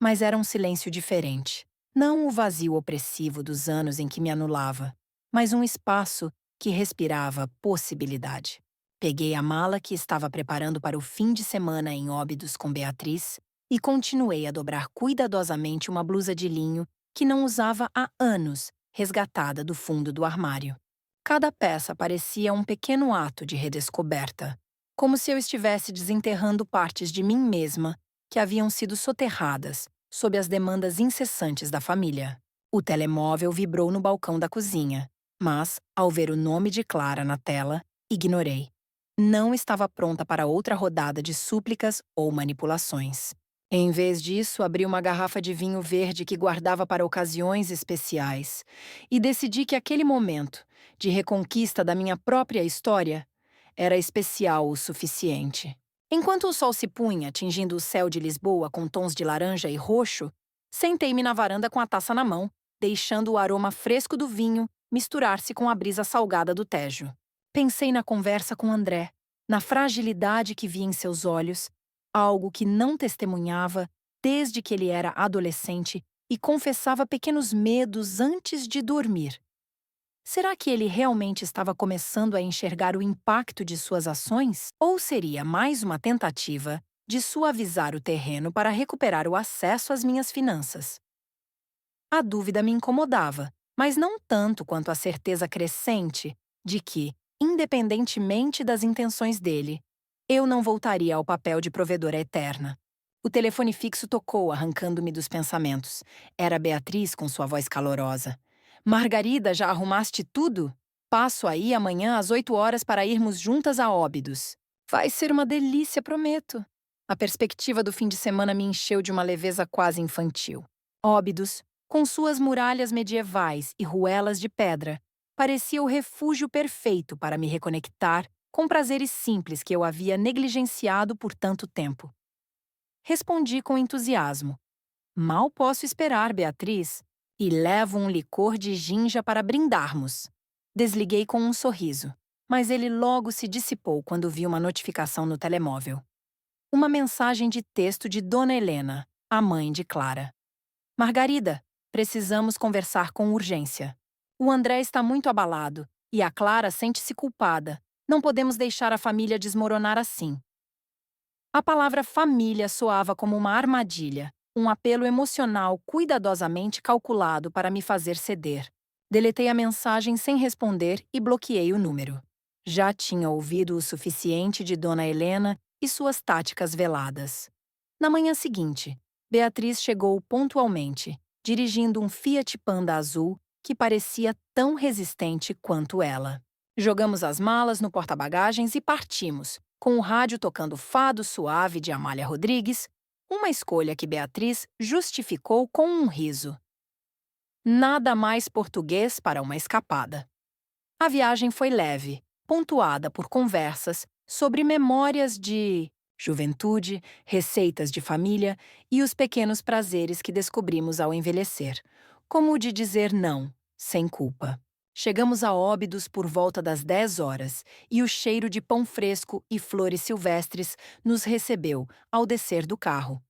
Mas era um silêncio diferente. Não o vazio opressivo dos anos em que me anulava, mas um espaço que respirava possibilidade. Peguei a mala que estava preparando para o fim de semana em Óbidos com Beatriz e continuei a dobrar cuidadosamente uma blusa de linho que não usava há anos, resgatada do fundo do armário. Cada peça parecia um pequeno ato de redescoberta, como se eu estivesse desenterrando partes de mim mesma que haviam sido soterradas sob as demandas incessantes da família. O telemóvel vibrou no balcão da cozinha, mas, ao ver o nome de Clara na tela, ignorei. Não estava pronta para outra rodada de súplicas ou manipulações. Em vez disso, abri uma garrafa de vinho verde que guardava para ocasiões especiais e decidi que aquele momento, de reconquista da minha própria história, era especial o suficiente. Enquanto o sol se punha, tingindo o céu de Lisboa com tons de laranja e roxo, sentei-me na varanda com a taça na mão, deixando o aroma fresco do vinho misturar-se com a brisa salgada do Tejo. Pensei na conversa com André, na fragilidade que vi em seus olhos, algo que não testemunhava desde que ele era adolescente e confessava pequenos medos antes de dormir. Será que ele realmente estava começando a enxergar o impacto de suas ações? Ou seria mais uma tentativa de suavizar o terreno para recuperar o acesso às minhas finanças? A dúvida me incomodava, mas não tanto quanto a certeza crescente de que, independentemente das intenções dele, eu não voltaria ao papel de provedora eterna. O telefone fixo tocou, arrancando-me dos pensamentos. Era Beatriz com sua voz calorosa. Margarida, já arrumaste tudo? Passo aí amanhã às 8 horas para irmos juntas a Óbidos. Vai ser uma delícia, prometo. A perspectiva do fim de semana me encheu de uma leveza quase infantil. Óbidos, com suas muralhas medievais e ruelas de pedra, parecia o refúgio perfeito para me reconectar com prazeres simples que eu havia negligenciado por tanto tempo. Respondi com entusiasmo. Mal posso esperar, Beatriz. E levo um licor de ginja para brindarmos. Desliguei com um sorriso, mas ele logo se dissipou quando vi uma notificação no telemóvel. Uma mensagem de texto de Dona Helena, a mãe de Clara. Margarida, precisamos conversar com urgência. O André está muito abalado e a Clara sente-se culpada. Não podemos deixar a família desmoronar assim. A palavra família soava como uma armadilha. Um apelo emocional cuidadosamente calculado para me fazer ceder. Deletei a mensagem sem responder e bloqueei o número. Já tinha ouvido o suficiente de Dona Helena e suas táticas veladas. Na manhã seguinte, Beatriz chegou pontualmente, dirigindo um Fiat Panda azul que parecia tão resistente quanto ela. Jogamos as malas no porta-bagagens e partimos, com o rádio tocando Fado Suave de Amália Rodrigues, uma escolha que Beatriz justificou com um riso. Nada mais português para uma escapada. A viagem foi leve, pontuada por conversas, sobre memórias de juventude, receitas de família e os pequenos prazeres que descobrimos ao envelhecer, como o de dizer não, sem culpa. Chegamos a Óbidos por volta das 10 horas e o cheiro de pão fresco e flores silvestres nos recebeu ao descer do carro.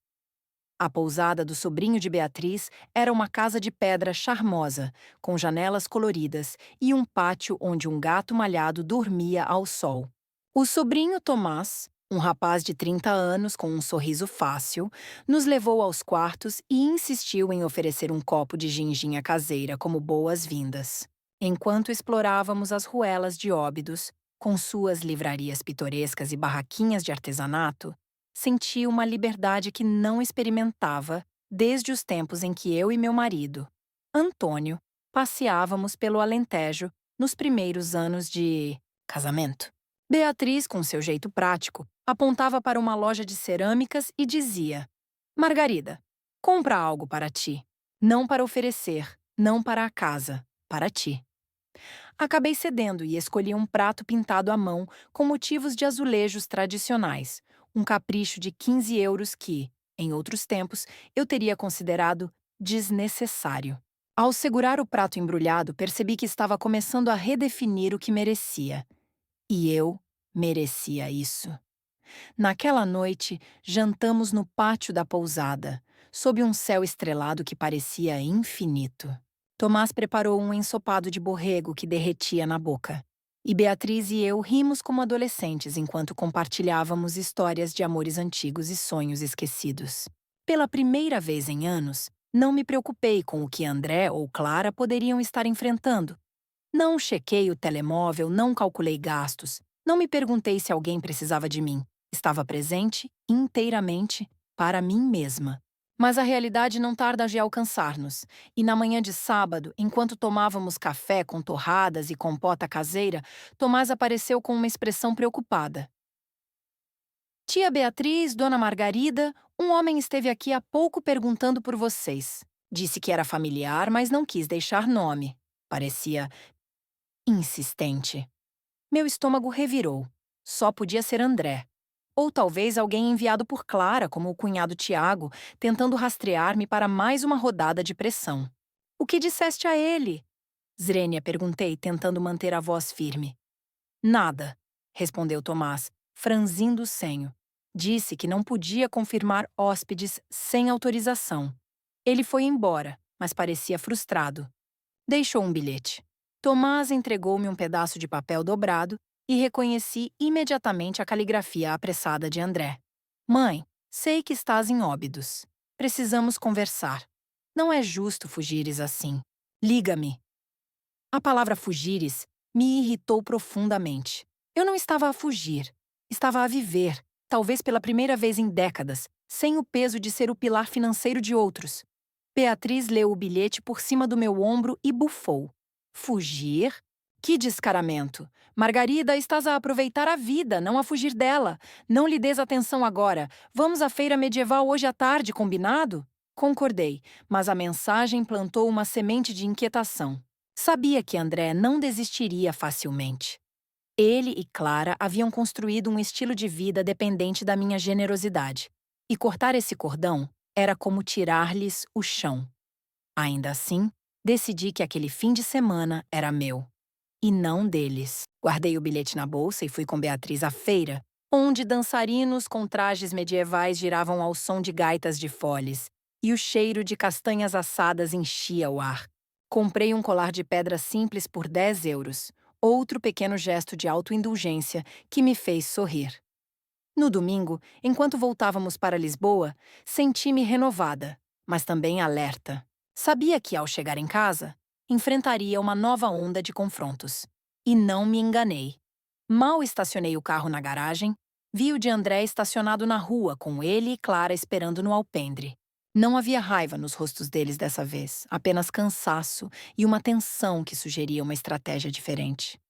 A pousada do sobrinho de Beatriz era uma casa de pedra charmosa, com janelas coloridas e um pátio onde um gato malhado dormia ao sol. O sobrinho Tomás, um rapaz de 30 anos com um sorriso fácil, nos levou aos quartos e insistiu em oferecer um copo de ginginha caseira como boas-vindas. Enquanto explorávamos as ruelas de Óbidos, com suas livrarias pitorescas e barraquinhas de artesanato, senti uma liberdade que não experimentava desde os tempos em que eu e meu marido, Antônio, passeávamos pelo Alentejo nos primeiros anos de casamento. Beatriz, com seu jeito prático, apontava para uma loja de cerâmicas e dizia: Margarida, compra algo para ti. Não para oferecer, não para a casa, para ti. Acabei cedendo e escolhi um prato pintado à mão com motivos de azulejos tradicionais, um capricho de 15 euros que, em outros tempos, eu teria considerado desnecessário. Ao segurar o prato embrulhado, percebi que estava começando a redefinir o que merecia. E eu merecia isso. Naquela noite, jantamos no pátio da pousada, sob um céu estrelado que parecia infinito. Tomás preparou um ensopado de borrego que derretia na boca. E Beatriz e eu rimos como adolescentes enquanto compartilhávamos histórias de amores antigos e sonhos esquecidos. Pela primeira vez em anos, não me preocupei com o que André ou Clara poderiam estar enfrentando. Não chequei o telemóvel, não calculei gastos, não me perguntei se alguém precisava de mim. Estava presente, inteiramente, para mim mesma. Mas a realidade não tarda de alcançar-nos, e na manhã de sábado, enquanto tomávamos café com torradas e compota caseira, Tomás apareceu com uma expressão preocupada. Tia Beatriz, Dona Margarida, um homem esteve aqui há pouco perguntando por vocês. Disse que era familiar, mas não quis deixar nome. Parecia insistente. Meu estômago revirou. Só podia ser André. Ou talvez alguém enviado por Clara, como o cunhado Tiago, tentando rastrear-me para mais uma rodada de pressão. O que disseste a ele? Zrenia, perguntei, tentando manter a voz firme. Nada, respondeu Tomás, franzindo o senho. Disse que não podia confirmar hóspedes sem autorização. Ele foi embora, mas parecia frustrado. Deixou um bilhete. Tomás entregou-me um pedaço de papel dobrado e reconheci imediatamente a caligrafia apressada de André. Mãe, sei que estás em Óbidos. Precisamos conversar. Não é justo fugires assim. Liga-me. A palavra fugires me irritou profundamente. Eu não estava a fugir. Estava a viver, talvez pela primeira vez em décadas, sem o peso de ser o pilar financeiro de outros. Beatriz leu o bilhete por cima do meu ombro e bufou. Fugir? Que descaramento! Margarida, estás a aproveitar a vida, não a fugir dela. Não lhe des atenção agora. Vamos à feira medieval hoje à tarde, combinado? Concordei, mas a mensagem plantou uma semente de inquietação. Sabia que André não desistiria facilmente. Ele e Clara haviam construído um estilo de vida dependente da minha generosidade. E cortar esse cordão era como tirar-lhes o chão. Ainda assim, decidi que aquele fim de semana era meu, e não deles. Guardei o bilhete na bolsa e fui com Beatriz à feira, onde dançarinos com trajes medievais giravam ao som de gaitas de foles, e o cheiro de castanhas assadas enchia o ar. Comprei um colar de pedra simples por 10 euros, outro pequeno gesto de autoindulgência que me fez sorrir. No domingo, enquanto voltávamos para Lisboa, senti-me renovada, mas também alerta. Sabia que, ao chegar em casa, enfrentaria uma nova onda de confrontos. E não me enganei. Mal estacionei o carro na garagem, vi o de André estacionado na rua, com ele e Clara esperando no alpendre. Não havia raiva nos rostos deles dessa vez, apenas cansaço e uma tensão que sugeria uma estratégia diferente.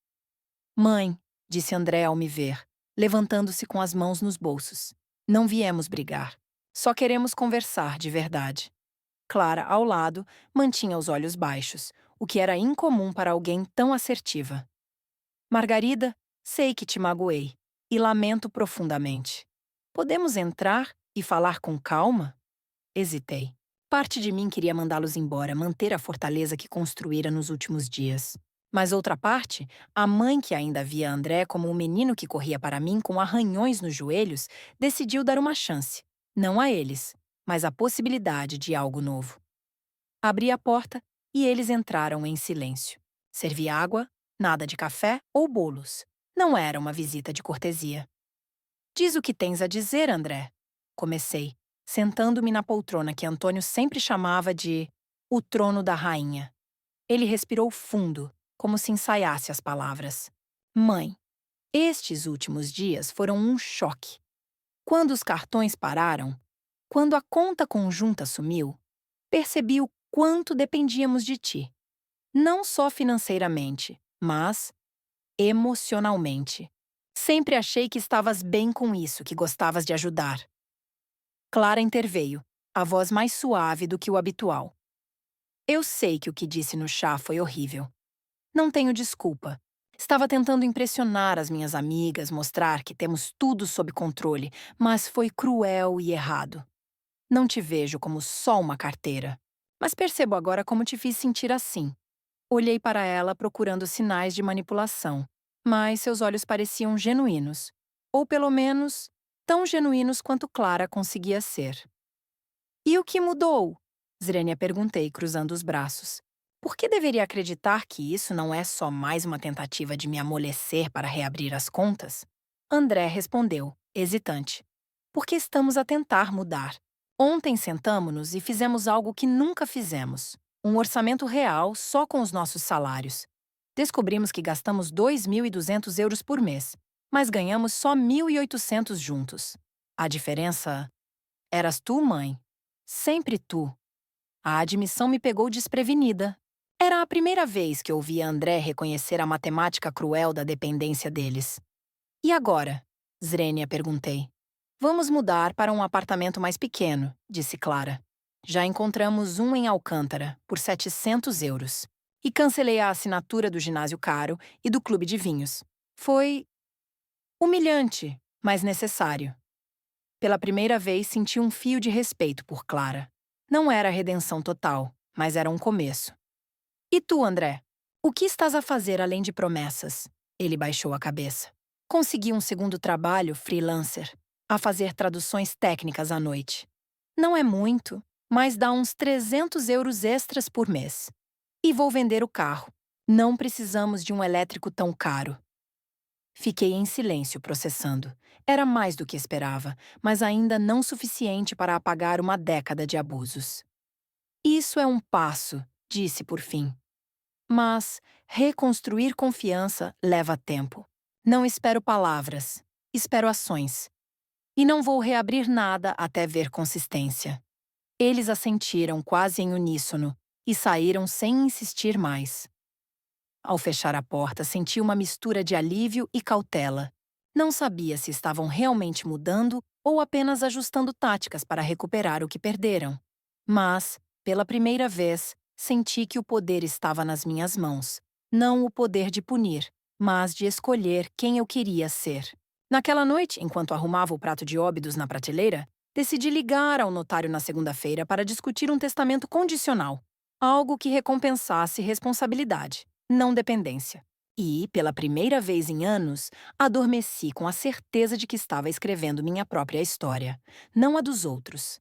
Mãe, disse André ao me ver, levantando-se com as mãos nos bolsos. Não viemos brigar. Só queremos conversar de verdade. Clara, ao lado, mantinha os olhos baixos, o que era incomum para alguém tão assertiva. Margarida, sei que te magoei. e lamento profundamente. Podemos entrar e falar com calma? Hesitei. Parte de mim queria mandá-los embora, manter a fortaleza que construíra nos últimos dias. Mas outra parte, a mãe que ainda via André como um menino que corria para mim com arranhões nos joelhos, decidiu dar uma chance. Não a eles, mas a possibilidade de algo novo. Abri a porta e eles entraram em silêncio. Servi água, nada de café ou bolos. Não era uma visita de cortesia. Diz o que tens a dizer, André. Comecei, sentando-me na poltrona que Antônio sempre chamava de o trono da rainha. Ele respirou fundo, como se ensaiasse as palavras. Mãe, estes últimos dias foram um choque. Quando os cartões pararam, quando a conta conjunta sumiu, percebi o quanto dependíamos de ti. Não só financeiramente, mas emocionalmente. Sempre achei que estavas bem com isso, que gostavas de ajudar. Clara interveio, a voz mais suave do que o habitual. Eu sei que o que disse no chá foi horrível. Não tenho desculpa. Estava tentando impressionar as minhas amigas, mostrar que temos tudo sob controle, mas foi cruel e errado. Não te vejo como só uma carteira. Mas percebo agora como te fiz sentir assim. Olhei para ela procurando sinais de manipulação, mas seus olhos pareciam genuínos. Ou pelo menos, tão genuínos quanto Clara conseguia ser. E o que mudou? Zrenia perguntei, cruzando os braços. Por que deveria acreditar que isso não é só mais uma tentativa de me amolecer para reabrir as contas? André respondeu, hesitante. Porque estamos a tentar mudar. Ontem sentamo-nos e fizemos algo que nunca fizemos. Um orçamento real só com os nossos salários. Descobrimos que gastamos 2.200 euros por mês, mas ganhamos só 1.800 juntos. A diferença... Eras tu, mãe. Sempre tu. A admissão me pegou desprevenida. Era a primeira vez que ouvia André reconhecer a matemática cruel da dependência deles. E agora? Zrenia perguntei. Vamos mudar para um apartamento mais pequeno, disse Clara. Já encontramos um em Alcântara, por 700 euros. E cancelei a assinatura do ginásio caro e do clube de vinhos. Foi humilhante, mas necessário. Pela primeira vez senti um fio de respeito por Clara. Não era a redenção total, mas era um começo. E tu, André? O que estás a fazer além de promessas? Ele baixou a cabeça. Consegui um segundo trabalho, freelancer, a fazer traduções técnicas à noite. Não é muito, mas dá uns 300 euros extras por mês. E vou vender o carro. Não precisamos de um elétrico tão caro. Fiquei em silêncio, processando. Era mais do que esperava, mas ainda não suficiente para apagar uma década de abusos. Isso é um passo, disse por fim. Mas reconstruir confiança leva tempo. Não espero palavras, espero ações. E não vou reabrir nada até ver consistência. Eles assentiram quase em uníssono e saíram sem insistir mais. Ao fechar a porta, senti uma mistura de alívio e cautela. Não sabia se estavam realmente mudando ou apenas ajustando táticas para recuperar o que perderam. Mas, pela primeira vez, senti que o poder estava nas minhas mãos. Não o poder de punir, mas de escolher quem eu queria ser. Naquela noite, enquanto arrumava o prato de óbidos na prateleira, decidi ligar ao notário na segunda-feira para discutir um testamento condicional. Algo que recompensasse responsabilidade, não dependência. E, pela primeira vez em anos, adormeci com a certeza de que estava escrevendo minha própria história, não a dos outros.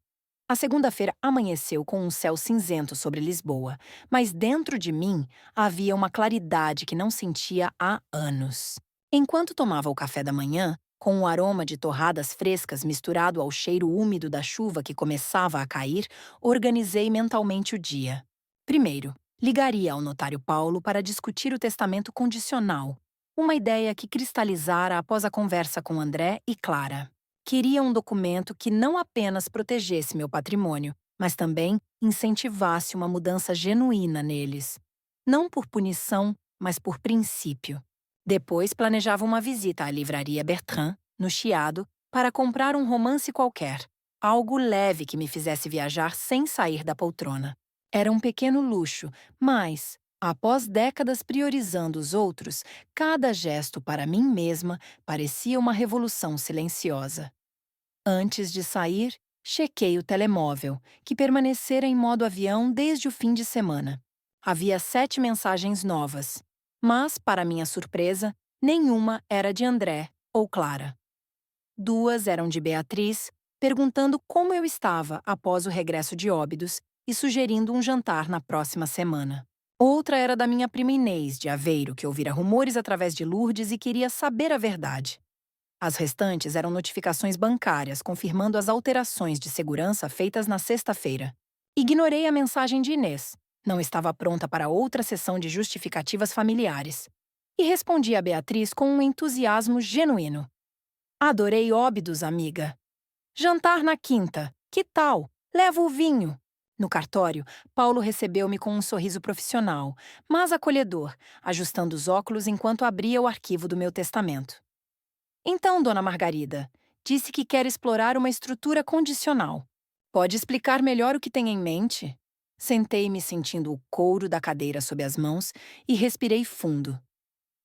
A segunda-feira amanheceu com um céu cinzento sobre Lisboa, mas dentro de mim havia uma claridade que não sentia há anos. Enquanto tomava o café da manhã, com o aroma de torradas frescas misturado ao cheiro úmido da chuva que começava a cair, organizei mentalmente o dia. Primeiro, ligaria ao notário Paulo para discutir o testamento condicional, uma ideia que cristalizara após a conversa com André e Clara. Queria um documento que não apenas protegesse meu patrimônio, mas também incentivasse uma mudança genuína neles. Não por punição, mas por princípio. Depois planejava uma visita à livraria Bertrand, no Chiado, para comprar um romance qualquer, algo leve que me fizesse viajar sem sair da poltrona. Era um pequeno luxo, mas, Após décadas priorizando os outros, cada gesto para mim mesma parecia uma revolução silenciosa. Antes de sair, chequei o telemóvel, que permanecera em modo avião desde o fim de semana. Havia 7 mensagens novas, mas, para minha surpresa, nenhuma era de André ou Clara. 2 eram de Beatriz, perguntando como eu estava após o regresso de Óbidos e sugerindo um jantar na próxima semana. Outra era da minha prima Inês, de Aveiro, que ouvira rumores através de Lourdes e queria saber a verdade. As restantes eram notificações bancárias confirmando as alterações de segurança feitas na sexta-feira. Ignorei a mensagem de Inês. Não estava pronta para outra sessão de justificativas familiares. E respondi a Beatriz com um entusiasmo genuíno. Adorei Óbidos, amiga. Jantar na quinta. Que tal? Leva o vinho. No cartório, Paulo recebeu-me com um sorriso profissional, mas acolhedor, ajustando os óculos enquanto abria o arquivo do meu testamento. Então, dona Margarida, disse que quer explorar uma estrutura condicional. Pode explicar melhor o que tem em mente? Sentei-me sentindo o couro da cadeira sob as mãos e respirei fundo.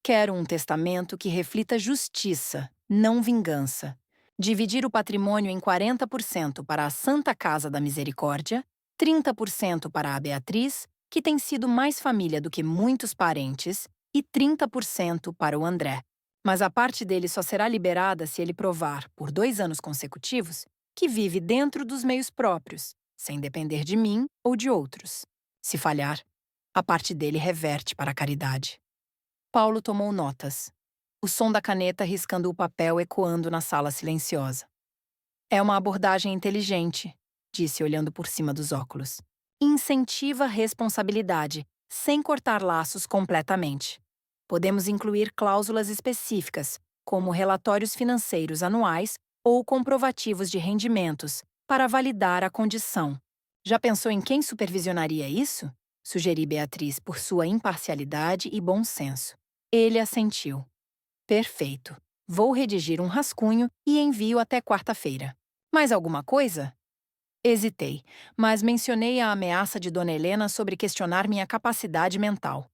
Quero um testamento que reflita justiça, não vingança. Dividir o patrimônio em 40% para a Santa Casa da Misericórdia, 30% para a Beatriz, que tem sido mais família do que muitos parentes, e 30% para o André. Mas a parte dele só será liberada se ele provar, por 2 anos consecutivos, que vive dentro dos meios próprios, sem depender de mim ou de outros. Se falhar, a parte dele reverte para a caridade. Paulo tomou notas. O som da caneta riscando o papel ecoando na sala silenciosa. É uma abordagem inteligente, disse olhando por cima dos óculos. Incentiva a responsabilidade, sem cortar laços completamente. Podemos incluir cláusulas específicas, como relatórios financeiros anuais ou comprovativos de rendimentos, para validar a condição. Já pensou em quem supervisionaria isso? Sugeri Beatriz por sua imparcialidade e bom senso. Ele assentiu. Perfeito. Vou redigir um rascunho e envio até quarta-feira. Mais alguma coisa? Hesitei, mas mencionei a ameaça de Dona Helena sobre questionar minha capacidade mental.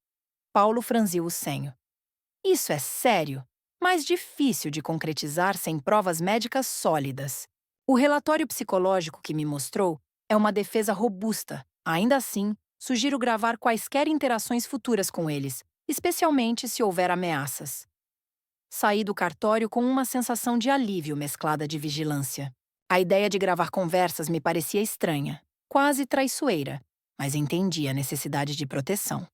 Paulo franziu o senho. Isso é sério, mas difícil de concretizar sem provas médicas sólidas. O relatório psicológico que me mostrou é uma defesa robusta. Ainda assim, sugiro gravar quaisquer interações futuras com eles, especialmente se houver ameaças. Saí do cartório com uma sensação de alívio mesclada de vigilância. A ideia de gravar conversas me parecia estranha, quase traiçoeira, mas entendi a necessidade de proteção.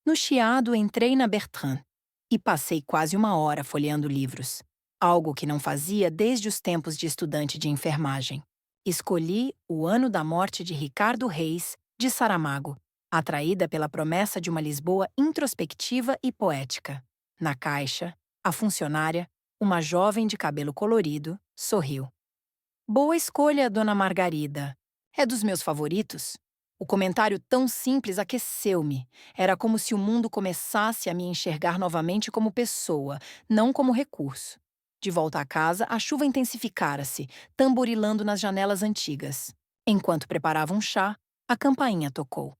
No chiado, entrei na Bertrand e passei quase 1 hora folheando livros, algo que não fazia desde os tempos de estudante de enfermagem. Escolhi O Ano da Morte de Ricardo Reis, de Saramago, atraída pela promessa de uma Lisboa introspectiva e poética. Na caixa, a funcionária, uma jovem de cabelo colorido, sorriu. Boa escolha, dona Margarida. É dos meus favoritos. O comentário tão simples aqueceu-me. Era como se o mundo começasse a me enxergar novamente como pessoa, não como recurso. De volta à casa, a chuva intensificara-se, tamborilando nas janelas antigas. Enquanto preparava um chá, a campainha tocou.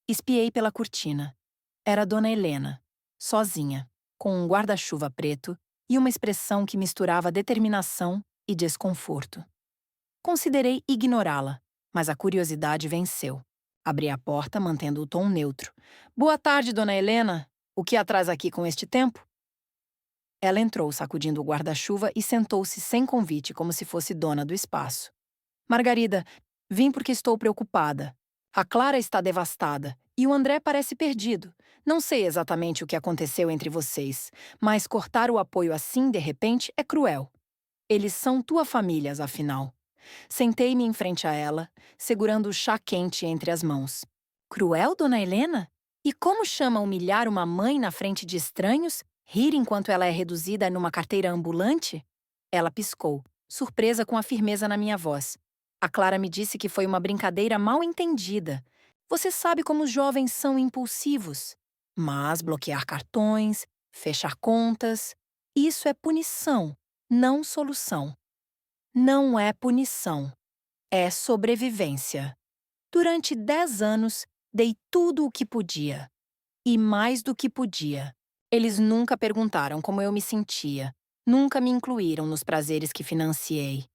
Espiei pela cortina. Era Dona Helena, sozinha, com um guarda-chuva preto e uma expressão que misturava determinação e desconforto. Considerei ignorá-la, mas a curiosidade venceu. Abri a porta, mantendo o tom neutro. Boa tarde, Dona Helena. O que a traz aqui com este tempo? Ela entrou, sacudindo o guarda-chuva e sentou-se sem convite, como se fosse dona do espaço. Margarida, vim porque estou preocupada. A Clara está devastada e o André parece perdido. Não sei exatamente o que aconteceu entre vocês, mas cortar o apoio assim de repente é cruel. Eles são tua família, afinal. Sentei-me em frente a ela, segurando o chá quente entre as mãos. Cruel, dona Helena? E como chama humilhar uma mãe na frente de estranhos? Rir enquanto ela é reduzida numa carteira ambulante? Ela piscou, surpresa com a firmeza na minha voz. A Clara me disse que foi uma brincadeira mal entendida. Você sabe como os jovens são impulsivos. Mas bloquear cartões, fechar contas, isso é punição, não solução. Não é punição, é sobrevivência. Durante 10 anos, dei tudo o que podia. E mais do que podia. Eles nunca perguntaram como eu me sentia. Nunca me incluíram nos prazeres que financiei.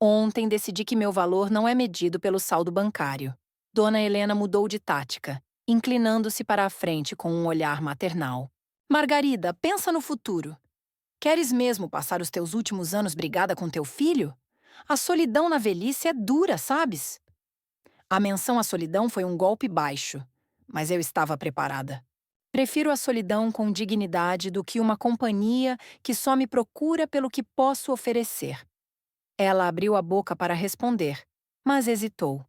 Ontem decidi que meu valor não é medido pelo saldo bancário. Dona Helena mudou de tática, inclinando-se para a frente com um olhar maternal. Margarida, pensa no futuro. Queres mesmo passar os teus últimos anos brigada com teu filho? A solidão na velhice é dura, sabes? A menção à solidão foi um golpe baixo, mas eu estava preparada. Prefiro a solidão com dignidade do que uma companhia que só me procura pelo que posso oferecer. Ela abriu a boca para responder, mas hesitou,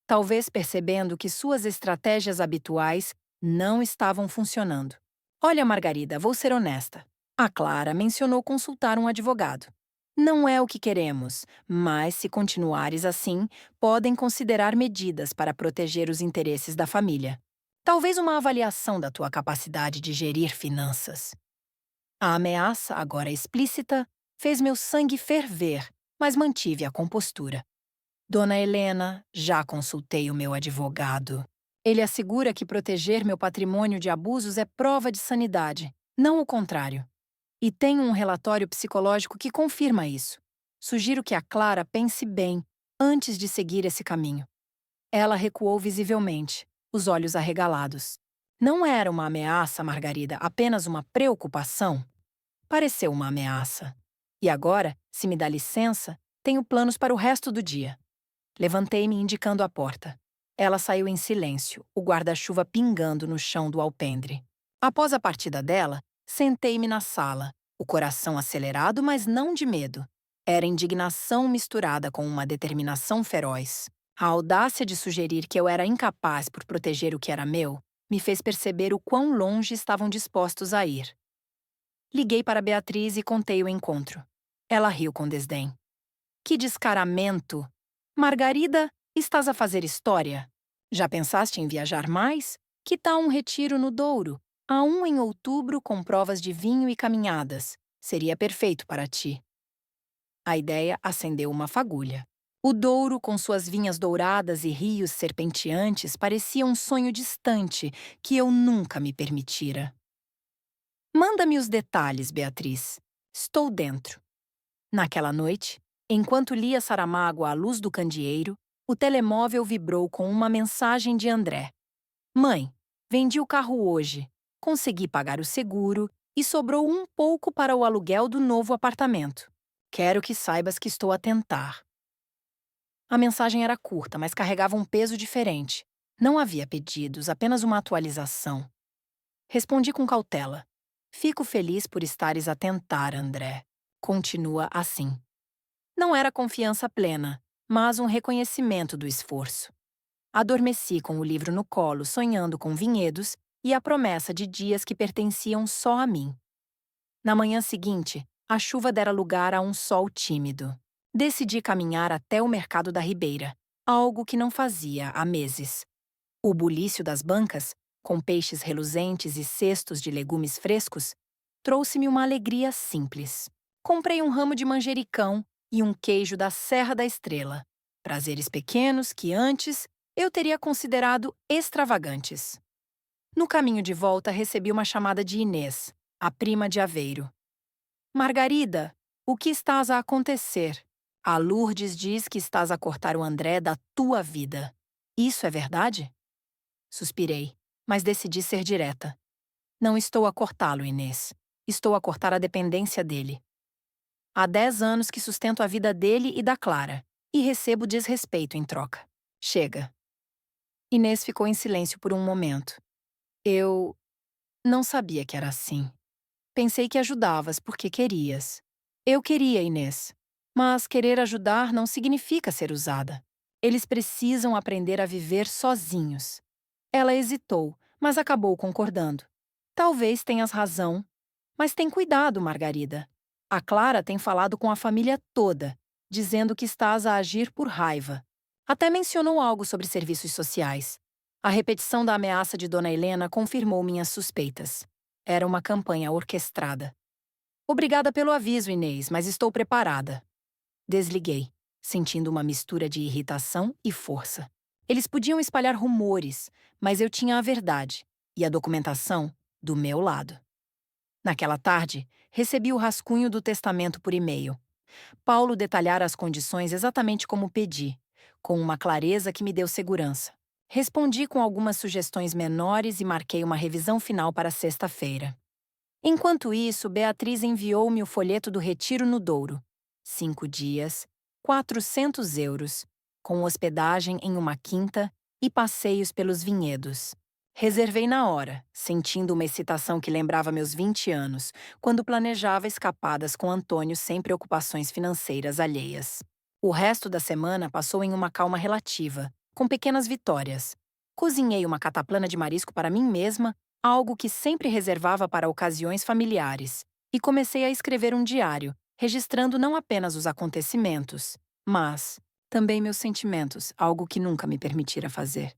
talvez percebendo que suas estratégias habituais não estavam funcionando. Olha, Margarida, vou ser honesta. A Clara mencionou consultar um advogado. Não é o que queremos, mas se continuares assim, podem considerar medidas para proteger os interesses da família. Talvez uma avaliação da tua capacidade de gerir finanças. A ameaça, agora explícita, fez meu sangue ferver, mas mantive a compostura. Dona Helena, já consultei o meu advogado. Ele assegura que proteger meu patrimônio de abusos é prova de sanidade, não o contrário. E tenho um relatório psicológico que confirma isso. Sugiro que a Clara pense bem antes de seguir esse caminho. Ela recuou visivelmente, os olhos arregalados. Não era uma ameaça, Margarida, apenas uma preocupação. Pareceu uma ameaça. E agora, se me dá licença, tenho planos para o resto do dia. Levantei-me indicando a porta. Ela saiu em silêncio, o guarda-chuva pingando no chão do alpendre. Após a partida dela, sentei-me na sala, o coração acelerado, mas não de medo. Era indignação misturada com uma determinação feroz. A audácia de sugerir que eu era incapaz por proteger o que era meu me fez perceber o quão longe estavam dispostos a ir. Liguei para Beatriz e contei o encontro. Ela riu com desdém. Que descaramento! Margarida, estás a fazer história? Já pensaste em viajar mais? Que tal um retiro no Douro? Há um em outubro com provas de vinho e caminhadas. Seria perfeito para ti. A ideia acendeu uma fagulha. O Douro, com suas vinhas douradas e rios serpenteantes, parecia um sonho distante que eu nunca me permitira. Manda-me os detalhes, Beatriz. Estou dentro. Naquela noite, enquanto lia Saramago à luz do candeeiro, o telemóvel vibrou com uma mensagem de André. Mãe, vendi o carro hoje, consegui pagar o seguro e sobrou um pouco para o aluguel do novo apartamento. Quero que saibas que estou a tentar. A mensagem era curta, mas carregava um peso diferente. Não havia pedidos, apenas uma atualização. Respondi com cautela. Fico feliz por estares a tentar, André. Continua assim. Não era confiança plena, mas um reconhecimento do esforço. Adormeci com o livro no colo, sonhando com vinhedos e a promessa de dias que pertenciam só a mim. Na manhã seguinte, a chuva dera lugar a um sol tímido. Decidi caminhar até o mercado da Ribeira, algo que não fazia há meses. O bulício das bancas, com peixes reluzentes e cestos de legumes frescos, trouxe-me uma alegria simples. Comprei um ramo de manjericão e um queijo da Serra da Estrela. Prazeres pequenos que antes eu teria considerado extravagantes. No caminho de volta, recebi uma chamada de Inês, a prima de Aveiro. Margarida, o que estás a acontecer? A Lourdes diz que estás a cortar o André da tua vida. Isso é verdade? Suspirei, mas decidi ser direta. Não estou a cortá-lo, Inês. Estou a cortar a dependência dele. Há 10 anos que sustento a vida dele e da Clara, e recebo desrespeito em troca. Chega. Inês ficou em silêncio por um momento. Eu não sabia que era assim. Pensei que ajudavas porque querias. Eu queria, Inês. Mas querer ajudar não significa ser usada. Eles precisam aprender a viver sozinhos. Ela hesitou, mas acabou concordando. Talvez tenhas razão. Mas tem cuidado, Margarida. A Clara tem falado com a família toda, dizendo que estás a agir por raiva. Até mencionou algo sobre serviços sociais. A repetição da ameaça de Dona Helena confirmou minhas suspeitas. Era uma campanha orquestrada. Obrigada pelo aviso, Inês, mas estou preparada. Desliguei, sentindo uma mistura de irritação e força. Eles podiam espalhar rumores, mas eu tinha a verdade. e a documentação do meu lado. Naquela tarde, recebi o rascunho do testamento por e-mail. Paulo detalhara as condições exatamente como pedi, com uma clareza que me deu segurança. Respondi com algumas sugestões menores e marquei uma revisão final para sexta-feira. Enquanto isso, Beatriz enviou-me o folheto do retiro no Douro. 5 dias, 400 euros, com hospedagem em uma quinta e passeios pelos vinhedos. Reservei na hora, sentindo uma excitação que lembrava meus 20 anos, quando planejava escapadas com Antônio sem preocupações financeiras alheias. O resto da semana passou em uma calma relativa, com pequenas vitórias. Cozinhei uma cataplana de marisco para mim mesma, algo que sempre reservava para ocasiões familiares, e comecei a escrever um diário, registrando não apenas os acontecimentos, mas também meus sentimentos, algo que nunca me permitira fazer.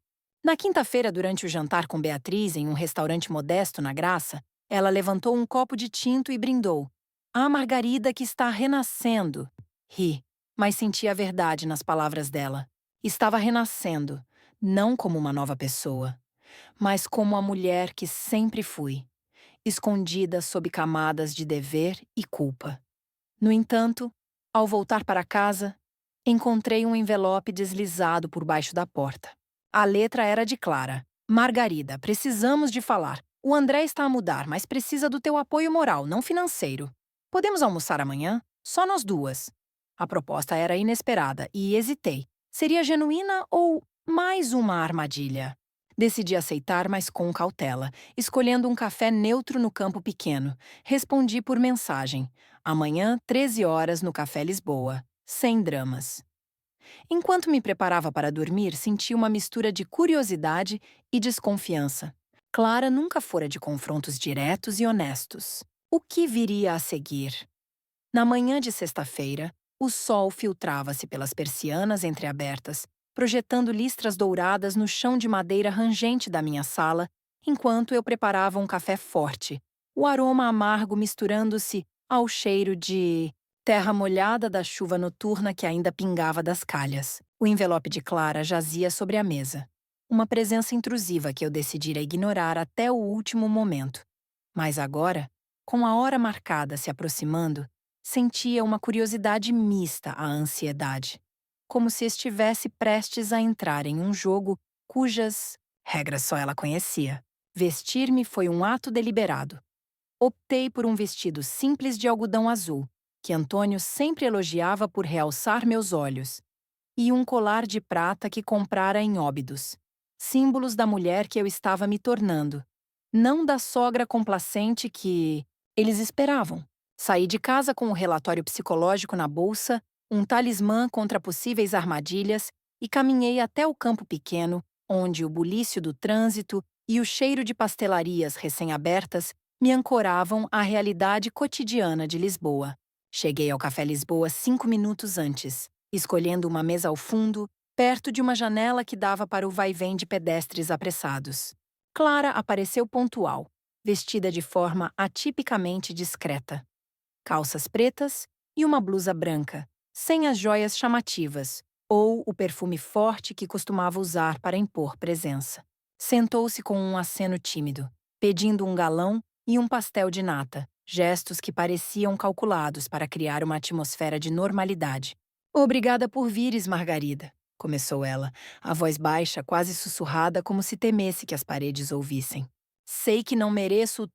Na quinta-feira, durante o jantar com Beatriz em um restaurante modesto na Graça, ela levantou um copo de tinto e brindou. A Margarida que está renascendo. Ri, mas senti a verdade nas palavras dela. Estava renascendo, não como uma nova pessoa, mas como a mulher que sempre fui, escondida sob camadas de dever e culpa. No entanto, ao voltar para casa, encontrei um envelope deslizado por baixo da porta. A letra era de Clara. Margarida, precisamos de falar. O André está a mudar, mas precisa do teu apoio moral, não financeiro. Podemos almoçar amanhã? Só nós duas. A proposta era inesperada e hesitei. Seria genuína ou mais uma armadilha? Decidi aceitar, mas com cautela, escolhendo um café neutro no campo pequeno. Respondi por mensagem. Amanhã, 13 horas, no Café Lisboa. Sem dramas. Enquanto me preparava para dormir, senti uma mistura de curiosidade e desconfiança. Clara nunca fora de confrontos diretos e honestos. O que viria a seguir? Na manhã de sexta-feira, o sol filtrava-se pelas persianas entreabertas, projetando listras douradas no chão de madeira rangente da minha sala, enquanto eu preparava um café forte, o aroma amargo misturando-se ao cheiro de terra molhada da chuva noturna que ainda pingava das calhas. O envelope de Clara jazia sobre a mesa. Uma presença intrusiva que eu decidira ignorar até o último momento. Mas agora, com a hora marcada se aproximando, sentia uma curiosidade mista à ansiedade, como se estivesse prestes a entrar em um jogo cujas regras só ela conhecia. Vestir-me foi um ato deliberado. Optei por um vestido simples de algodão azul, que Antônio sempre elogiava por realçar meus olhos, e um colar de prata que comprara em Óbidos, símbolos da mulher que eu estava me tornando, não da sogra complacente que eles esperavam. Saí de casa com um relatório psicológico na bolsa, um talismã contra possíveis armadilhas e caminhei até o campo pequeno, onde o bulício do trânsito e o cheiro de pastelarias recém-abertas me ancoravam à realidade cotidiana de Lisboa. Cheguei ao Café Lisboa 5 minutos antes, escolhendo uma mesa ao fundo, perto de uma janela que dava para o vai-vem de pedestres apressados. Clara apareceu pontual, vestida de forma atipicamente discreta. Calças pretas e uma blusa branca, sem as joias chamativas, ou o perfume forte que costumava usar para impor presença. Sentou-se com um aceno tímido, pedindo um galão e um pastel de nata, gestos que pareciam calculados para criar uma atmosfera de normalidade. Obrigada por vires, Margarida, começou ela, a voz baixa, quase sussurrada, como se temesse que as paredes ouvissem. Sei que não mereço o teu